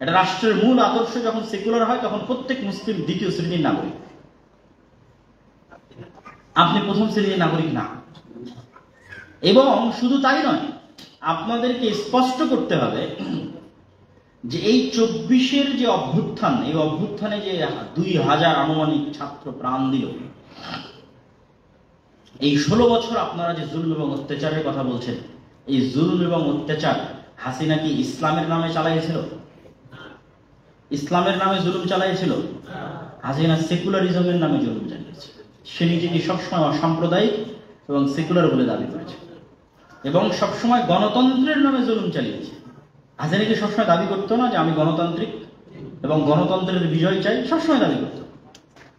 এটা রাষ্ট্রের মূল আদর্শ যখন সেকুলার হয়, তখন প্রত্যেক মুসলিম দ্বিতীয় শ্রেণীর নাগরিক, আপনি প্রথম শ্রেণীর নাগরিক না। এবং শুধু তাই নয়, আপনাদেরকে স্পষ্ট করতে হবে যে এই 24-এর যে অভ্যুত্থান, এই অভ্যুত্থানে যে 2000 আনুমানিক ছাত্র প্রাণ দিল, এই 16 বছর আপনারা যে জুলুম এবং অত্যাচারের কথা বলছেন, এই জুলুম এবং অত্যাচার হাসিনা কি ইসলামের নামে চালাইছিল? ইসলামের নামে জুলুম চালাইছিল? হাসিনা সেকুলারিজমের নামে জুলুম চালিয়েছে। সে নিজেকে সবসময় অসাম্প্রদায়িক এবং সেকুলার বলে দাবি করেছে এবং সবসময় গণতন্ত্রের নামে জুলুম চালিয়েছে। হাসিনা কি সবসময় দাবি করতো না যে আমি গণতান্ত্রিক এবং গণতন্ত্রের বিজয় চাই? সবসময় দাবি করতো।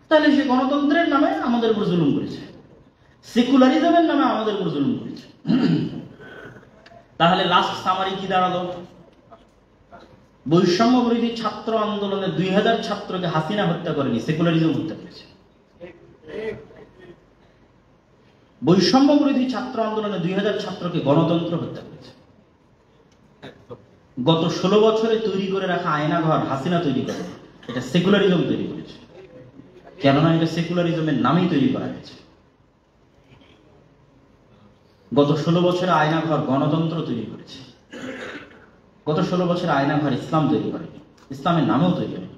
তাহলে সে গণতন্ত্রের নামে আমাদের উপর জুলুম করেছে, সেকুলারিজমের নামে আমাদের উপর জুলুম করেছে। তাহলে লাস্ট সামারি কি দাঁড়ালো? বৈষম্য বিরোধী ছাত্র আন্দোলনে 2000 ছাত্রকে হাসিনা হত্যা করেনি, সেকুলারিজম হত্যা করেছে। বৈষম্য বিরোধী ছাত্র আন্দোলনে 2000 ছাত্রকে গণতন্ত্র হত্যা করেছে। গত 16 বছরে তৈরি করে রাখা আয়নাঘর হাসিনা তৈরি করে, এটা সেকুলারিজম তৈরি করেছে। কেননা এটা সেকুলারিজমের নামেই তৈরি করা হয়েছে। গত 16 বছরে আয়নাঘর গণতন্ত্র তৈরি করেছে। গত 16 বছরে আয়নাঘর ইসলাম তৈরি করেনি, ইসলামের নামেও তৈরি করেনি।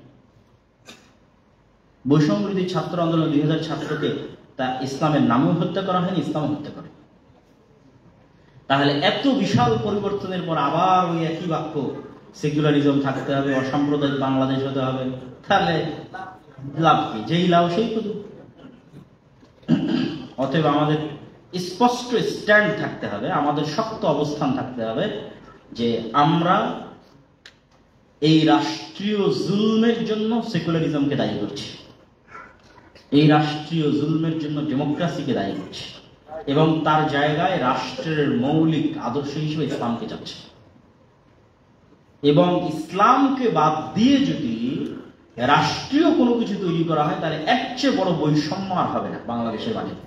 বৈষম্য বিরোধী ছাত্র আন্দোলন 2000 ছাত্রকে তা ইসলামের নামেও হত্যা করা হয়নি, ইসলামও হত্যা করে। তাহলে এত বিশাল পরিবর্তনের পর আবার ওই একই বাক্য, সেকুলারিজম থাকতে হবে, অসাম্প্রদায়িক বাংলাদেশ হতে হবে, তাহলে লাভ কি? যেই লাভ সেই শুধু। অতএব আমাদের স্পষ্ট স্ট্যান্ড থাকতে হবে, আমাদের শক্ত অবস্থান থাকতে হবে যে আমরা এই রাষ্ট্রীয় জুলমের জন্য সেকুলারিজমকে দায়ী করছি, এই রাষ্ট্রীয় জুলমের জন্য ডেমোক্রেসিকে দায়ী করছি এবং তার জায়গায় রাষ্ট্রের মৌলিক আদর্শ হিসেবে ইসলামকে যাচ্ছে। এবং ইসলামকে বাদ দিয়ে যদি রাষ্ট্রীয় কোনো কিছু তৈরি করা হয়, তাহলে এর চেয়ে বড় বৈষম্য আর হবে না বাংলাদেশের মাটিতে।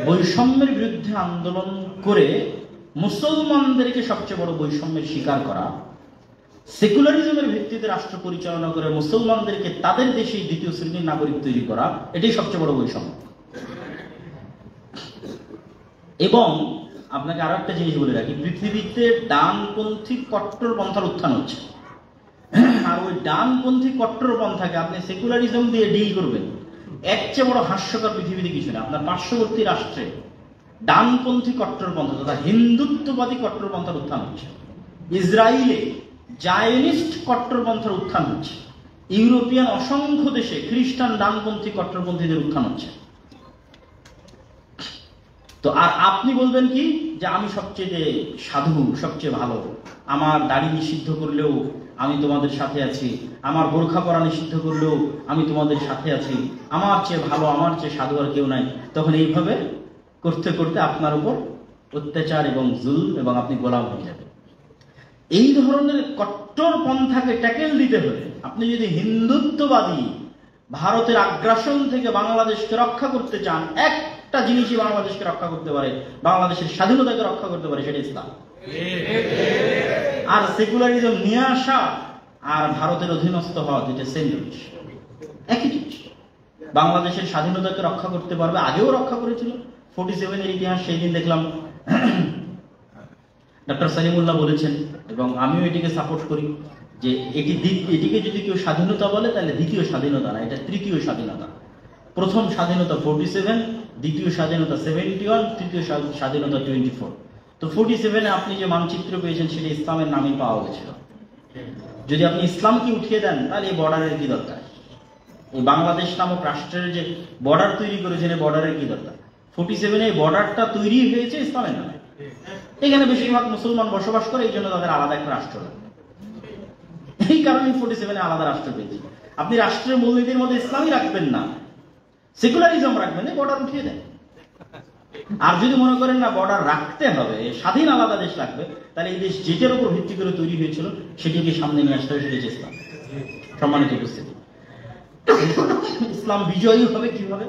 বৈষম্যের বিরুদ্ধে আন্দোলন করে মুসলমানদেরকে সবচেয়ে বড় বৈষম্যের শিকার করা, সেকুলারিজমের ভিত্তিতে রাষ্ট্র পরিচালনা করে মুসলমানদেরকে তাদের দেশেই দ্বিতীয় শ্রেণীর নাগরিক তৈরি করা, এটাই সবচেয়ে বড় বৈষম্য। এবং আপনাকে আরো একটা জিনিস বলে রাখি, পৃথিবীতে ডানপন্থী কট্টরপন্থার উত্থান হচ্ছে, আর ওই ডানপন্থী কট্টরপন্থাকে আপনি সেকুলারিজম দিয়ে ডিল করবেন, এর চেয়ে বড় হাস্যকর পৃথিবীতে কিছু না। আপনার পার্শ্ববর্তী রাষ্ট্রে ডানপন্থী কট্টরপন্থা তথা হিন্দুত্ববাদী কট্টরপন্থার উত্থান হচ্ছে, ইসরায়েলে জায়নিস্ট কট্টরপন্থার উত্থান হচ্ছে, ইউরোপিয়ান অসংখ্য দেশে খ্রিস্টান ডানপন্থী কট্টরপন্থীদের উত্থান হচ্ছে। তো আর আপনি বলবেন কি যে আমি সবচেয়ে সাধু, সবচেয়ে ভালো, আমার দাড়ি নিষিদ্ধ করলেও আমি তোমাদের সাথে আছি, আমার বোরখা পরা নিষিদ্ধ করলেও আমি তোমাদের সাথে আছি, আমার চেয়ে ভালো, আমার চেয়ে সাধু আর কেউ নাই। তখন এইভাবে করতে করতে আপনার উপর অত্যাচার এবং জুলম এবং আপনি গোলাম হয়ে যাবেন। এই ধরনের কট্টর পন্থাকে ট্যাকেল দিতে হলে আপনি যদি হিন্দুত্ববাদী ভারতের আগ্রাসন থেকে বাংলাদেশকে রক্ষা করতে চান, একটা জিনিসই বাংলাদেশকে রক্ষা করতে পারে, বাংলাদেশের স্বাধীনতাকে রক্ষা করতে পারে, সেটা ইসলাম। আর সেকুলারিজম নিয়ে আসা আর ভারতের অধীনস্থ হওয়া দুইটা সেম জিনিস, একই জিনিস। বাংলাদেশের স্বাধীনতাকে রক্ষা করতে পারবে, আগেও রক্ষা করেছিল। 47-এর ইতিহাস সেই দিন দেখলাম ডক্টর সালিমুল্লাহ বলেছেন, এবং আমিও এটিকে সাপোর্ট করি, যে এটিকে যদি কেউ স্বাধীনতা বলে তাহলে দ্বিতীয় স্বাধীনতা না, এটা তৃতীয় স্বাধীনতা। প্রথম স্বাধীনতা 47, দ্বিতীয় স্বাধীনতা 71, তৃতীয় স্বাধীনতা 24। তো 47-এ আপনি যে মানচিত্র পেয়েছেন সেটা ইসলামের নামে পাওয়া গেছিল। যদি আপনি ইসলামকে উঠিয়ে দেন তাহলে এই বর্ডারের কি দরকার? এই বাংলাদেশ নামক রাষ্ট্রের যে বর্ডার তৈরি করেছেন, এই বর্ডারের কি দরকার? 47-এ এই বর্ডারটা তৈরি হয়েছে ইসলামের নামে। এখানে বেশিরভাগ মুসলমান বসবাস করে, এই জন্য তাদের আলাদা একটা রাষ্ট্র লাগে। এই কারণে 47-এ আলাদা রাষ্ট্র পেয়েছে। আপনি রাষ্ট্রের মূলনীতির মধ্যে ইসলামই রাখবেন না, সেকুলারিজম রাখবেন, বর্ডার উঠিয়ে দেন। আর যদি মনে করেন না বর্ডার রাখতে হবে, স্বাধীন আলাদা দেশ লাগবে, তাহলে এই দেশ যেটার উপর ভিত্তি করে তৈরি হয়েছিল সেটিকে সামনে নিয়ে আসতে হবে, সেটা ইসলাম। সম্মানিত উপস্থিতি, ইসলাম বিজয়ী হবে কিভাবে?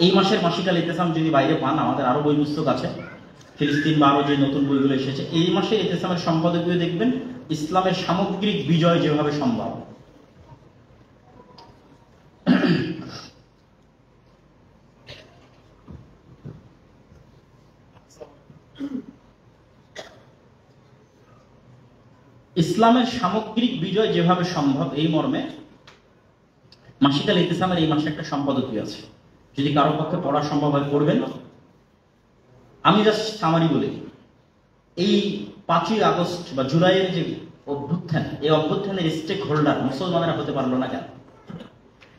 এই মাসের মাসিকাল ইতেসাম যদি বাইরে পান, আমাদের আরো বই পুস্তক আছে, ফিলিস্তিন বা আরো যে নতুন বইগুলো এসেছে, এই মাসে ইতেসামের সম্পাদকীয় দেখবেন ইসলামের সামগ্রিক বিজয় যেভাবে সম্ভব। ইসলামের সামগ্রিক বিজয় যেভাবে সম্ভব, এই মর্মে মাসিকাল ইতিসামের এই মাসে একটা সম্পাদকীয় আছে। যদি কারো পক্ষে পড়া সম্ভব হয় পড়বেন। আমি জাস্ট সামারি বলি, এই 5ই আগস্ট বা জুলাইয়ের যে অভ্যুত্থান, এই অভ্যুত্থানের স্টেক হোল্ডার মুসলমানেরা হতে পারলো না কেন?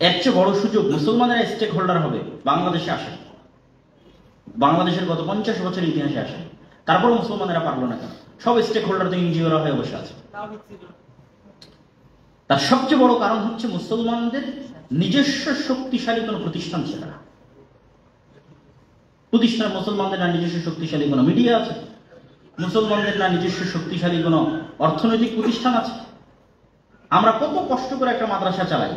এর চেয়ে বড় সুযোগ মুসলমানেরা স্টেক হোল্ডার হবে বাংলাদেশে আসে, বাংলাদেশের গত 50 বছরের ইতিহাসে আসে, তারপর মুসলমানেরা পারলো না কেন? সব স্টেক হোল্ডার তো এনজিওরা হয়ে বসে আছে। তার সবচেয়ে বড় কারণ হচ্ছে মুসলমানদের নিজস্ব শক্তিশালী কোনো প্রতিষ্ঠান ছিল না। মুসলমানদের না নিজস্ব শক্তিশালী কোনো মিডিয়া আছে, মুসলমানদের না নিজস্ব শক্তিশালী কোনো অর্থনৈতিক প্রতিষ্ঠান আছে। আমরা কত কষ্ট করে একটা মাদ্রাসা চালাই,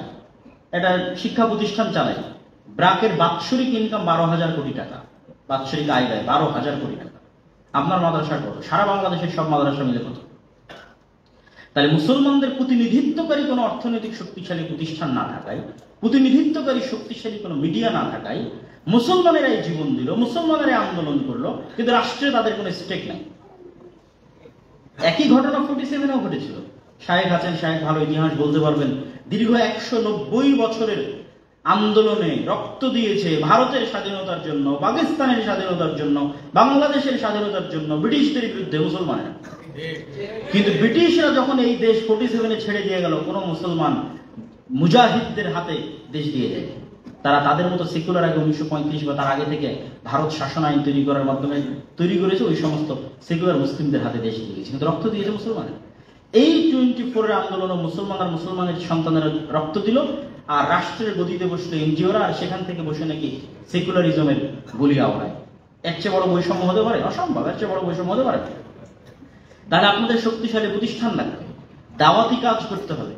একটা শিক্ষা প্রতিষ্ঠান চালাই, ব্রাকের বাৎসরিক ইনকাম 12,000 কোটি টাকা, বাৎসরিক আয় ব্যয় 12,000 কোটি টাকা। আপনার মাদ্রাসার কত? সারা বাংলাদেশের সব মাদ্রাসা মিলে কত? তাহলে মুসলমানদের প্রতিনিধিত্বকারী কোনো অর্থনৈতিক শক্তিশালী প্রতিষ্ঠান না থাকায়, প্রতিনিধিত্বকারী শক্তিশালী কোনো মিডিয়া না থাকায় মুসলমানেরাই জীবন দিল, মুসলমানেরাই আন্দোলন করলো, কিন্তু রাষ্ট্রে তাদের কোনো স্টেক নাই। একই ঘটনা 47-এও ঘটেছিল। শায়েখ আছেন, শায়েখ ভালো ইতিহাস বলতে পারবেন। দীর্ঘ 190 বছরের আন্দোলনে রক্ত দিয়েছে ভারতের স্বাধীনতার জন্য, পাকিস্তানের স্বাধীনতার জন্য, বাংলাদেশের স্বাধীনতার জন্য ব্রিটিশদের বিরুদ্ধে মুসলমানেরা। কিন্তু ব্রিটিশরা যখন এই দেশ 47-এ ছেড়ে দিয়ে গেল, কোন মুসলমান মুজাহিদদের হাতে দেশ দিয়ে যায়। তারা তাদের মতো সেকুলার আগে 1935 বা তার আগে থেকে ভারত শাসন আইন তৈরি করার মাধ্যমে তৈরি করেছে, ওই সমস্ত সেকুলার মুসলিমদের হাতে দেশ দিয়েছে, কিন্তু রক্ত দিয়েছে মুসলমানের। এই 24-এর আন্দোলনে মুসলমানের সন্তানেরা রক্ত দিল, আর রাষ্ট্রের গদিতে বসলো এনজিওরা, আর সেখান থেকে বসে নাকি সেকুলারিজমের গুলি আওড়ায়। এর চেয়ে বড় বৈষম্য হতে পারে? অসম্ভব। এর চেয়ে বড় বৈষম্য হতে পারে? তাহলে আপনাদের শক্তিশালী প্রতিষ্ঠান লাগবে, দাওয়াতি কাজ করতে হবে,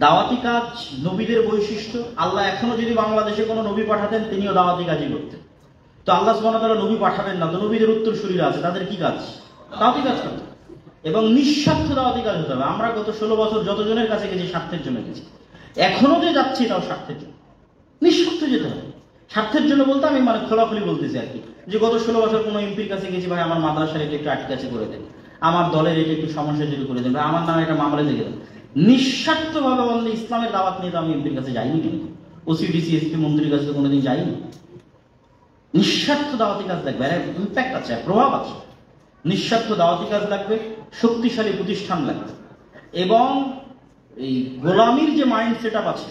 দাওয়াতি কাজ নবীদের বৈশিষ্ট্য। আল্লাহ এখনো যদি বাংলাদেশে কোনো নবী পাঠাতেন, তিনিও দাওয়াতি কাজই করতেন। তো আল্লাহ সুবহানাহু ওয়া তাআলা নবী পাঠাবেন না, তো নবীদের উত্তরসূরিরা আছে, তাদের কি কাজ? দাওয়াতি কাজ করতে হবে এবং নিঃস্বার্থ দাওয়াতি কাজ হতে হবে। আমরা গত 16 বছর যতজনের কাছে গেছি স্বার্থের জন্য গেছি, এখনো যে যাচ্ছি তাও স্বার্থের জন্য। নিঃস্বার্থ যেতে হবে। স্বার্থের জন্য বলতে আমি মানে খোলাখুলি বলতেছি আর কি, যে গত 16 বছর কোনো এমপির কাছে গেছি, ভাই আমার মাদ্রাসার এটা একটু আটকাছে করে দেন, আমার দলের এটা একটু সমস্যা যদি করে দেন, ভাই আমার নামে একটা মামলা দেখে দেন। নিঃস্বার্থভাবে বললে ইসলামের দাওয়াত নিয়ে তো আমি এমপির কাছে যাইনি, কিন্তু ওসিডিসি এসপি মন্ত্রীর কাছে তো কোনোদিন যাইনি। নিঃস্বার্থ দাওয়াতি কাজ লাগবে, এর ইম্প্যাক্ট আছে, প্রভাব আছে। নিঃস্বার্থ দাওয়াতি কাজ লাগবে, শক্তিশালী প্রতিষ্ঠান লাগবে, এবং এই গোলামির যে মাইন্ড সেট আপ আছে,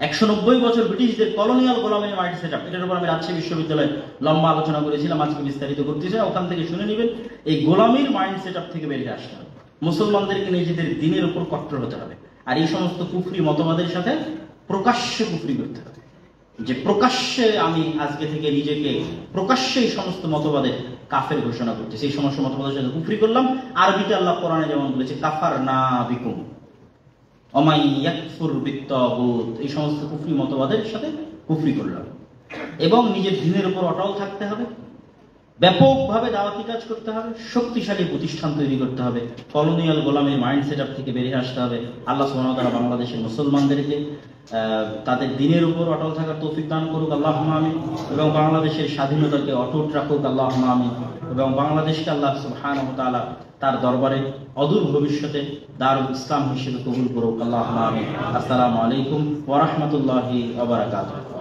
190 বছর ব্রিটিশদের কলোনিয়াল গোলামির মাইন্ড সেট আপ, এটার উপর আমি রাজশাহী বিশ্ববিদ্যালয়ে লম্বা আলোচনা করেছিলাম, আজকে বিস্তারিত করতেছি, ওখান থেকে শুনে নেবেন। এই গোলামির মাইন্ড সেট আপ থেকে বেরিয়ে আসতে হবে। মুসলমানদেরকে নিজেদের দিনের উপর কট্টর হতে হবে, আর এই সমস্ত কুফরি মতবাদের সাথে প্রকাশ্যে কুফরি করতে হবে। যে প্রকাশ্যে আমি আজকে থেকে নিজেকে প্রকাশ্যে এই সমস্ত মতবাদের কাফের ঘোষণা করতেছি, এই সমস্ত মতবাদের সাথে কুফরি করলাম। আরবিতে আল্লাহ কোরআনে যেমন বলেছে কাফারনা বিকুম ওমাই ইয়াকফুর বিত্তাগুত, এই সমস্ত কুফরি মতবাদের সাথে কুফরি করলাম। এবং নিজের দ্বীনের উপর অটল থাকতে হবে, ব্যাপকভাবে দাওয়াতি কাজ করতে হবে, শক্তিশালী প্রতিষ্ঠান তৈরি করতে হবে, কলোনিয়াল গোলামের মাইন্ড সেট আপ থেকে বেরিয়ে আসতে হবে। আল্লাহ সুবহানাহু ওয়া তাআলা বাংলাদেশের মুসলমানদেরকে তাদের দ্বীনের উপর অটল থাকার তৌফিক দান করুক, আল্লাহুম্মা আমিন। এবং বাংলাদেশের স্বাধীনতাকে অটুট রাখুক, আল্লাহুম্মা আমিন। এবং বাংলাদেশকে আল্লাহ সুবহানাহু ওয়া তাআলা তার দরবারে অদূর ভবিষ্যতে দারুল ইসলাম হিসেবে কবুল করুক, আল্লাহুম্মা আমিন। আসসালামু আলাইকুম ওয়া রাহমাতুল্লাহি ওয়া বারাকাতুহু।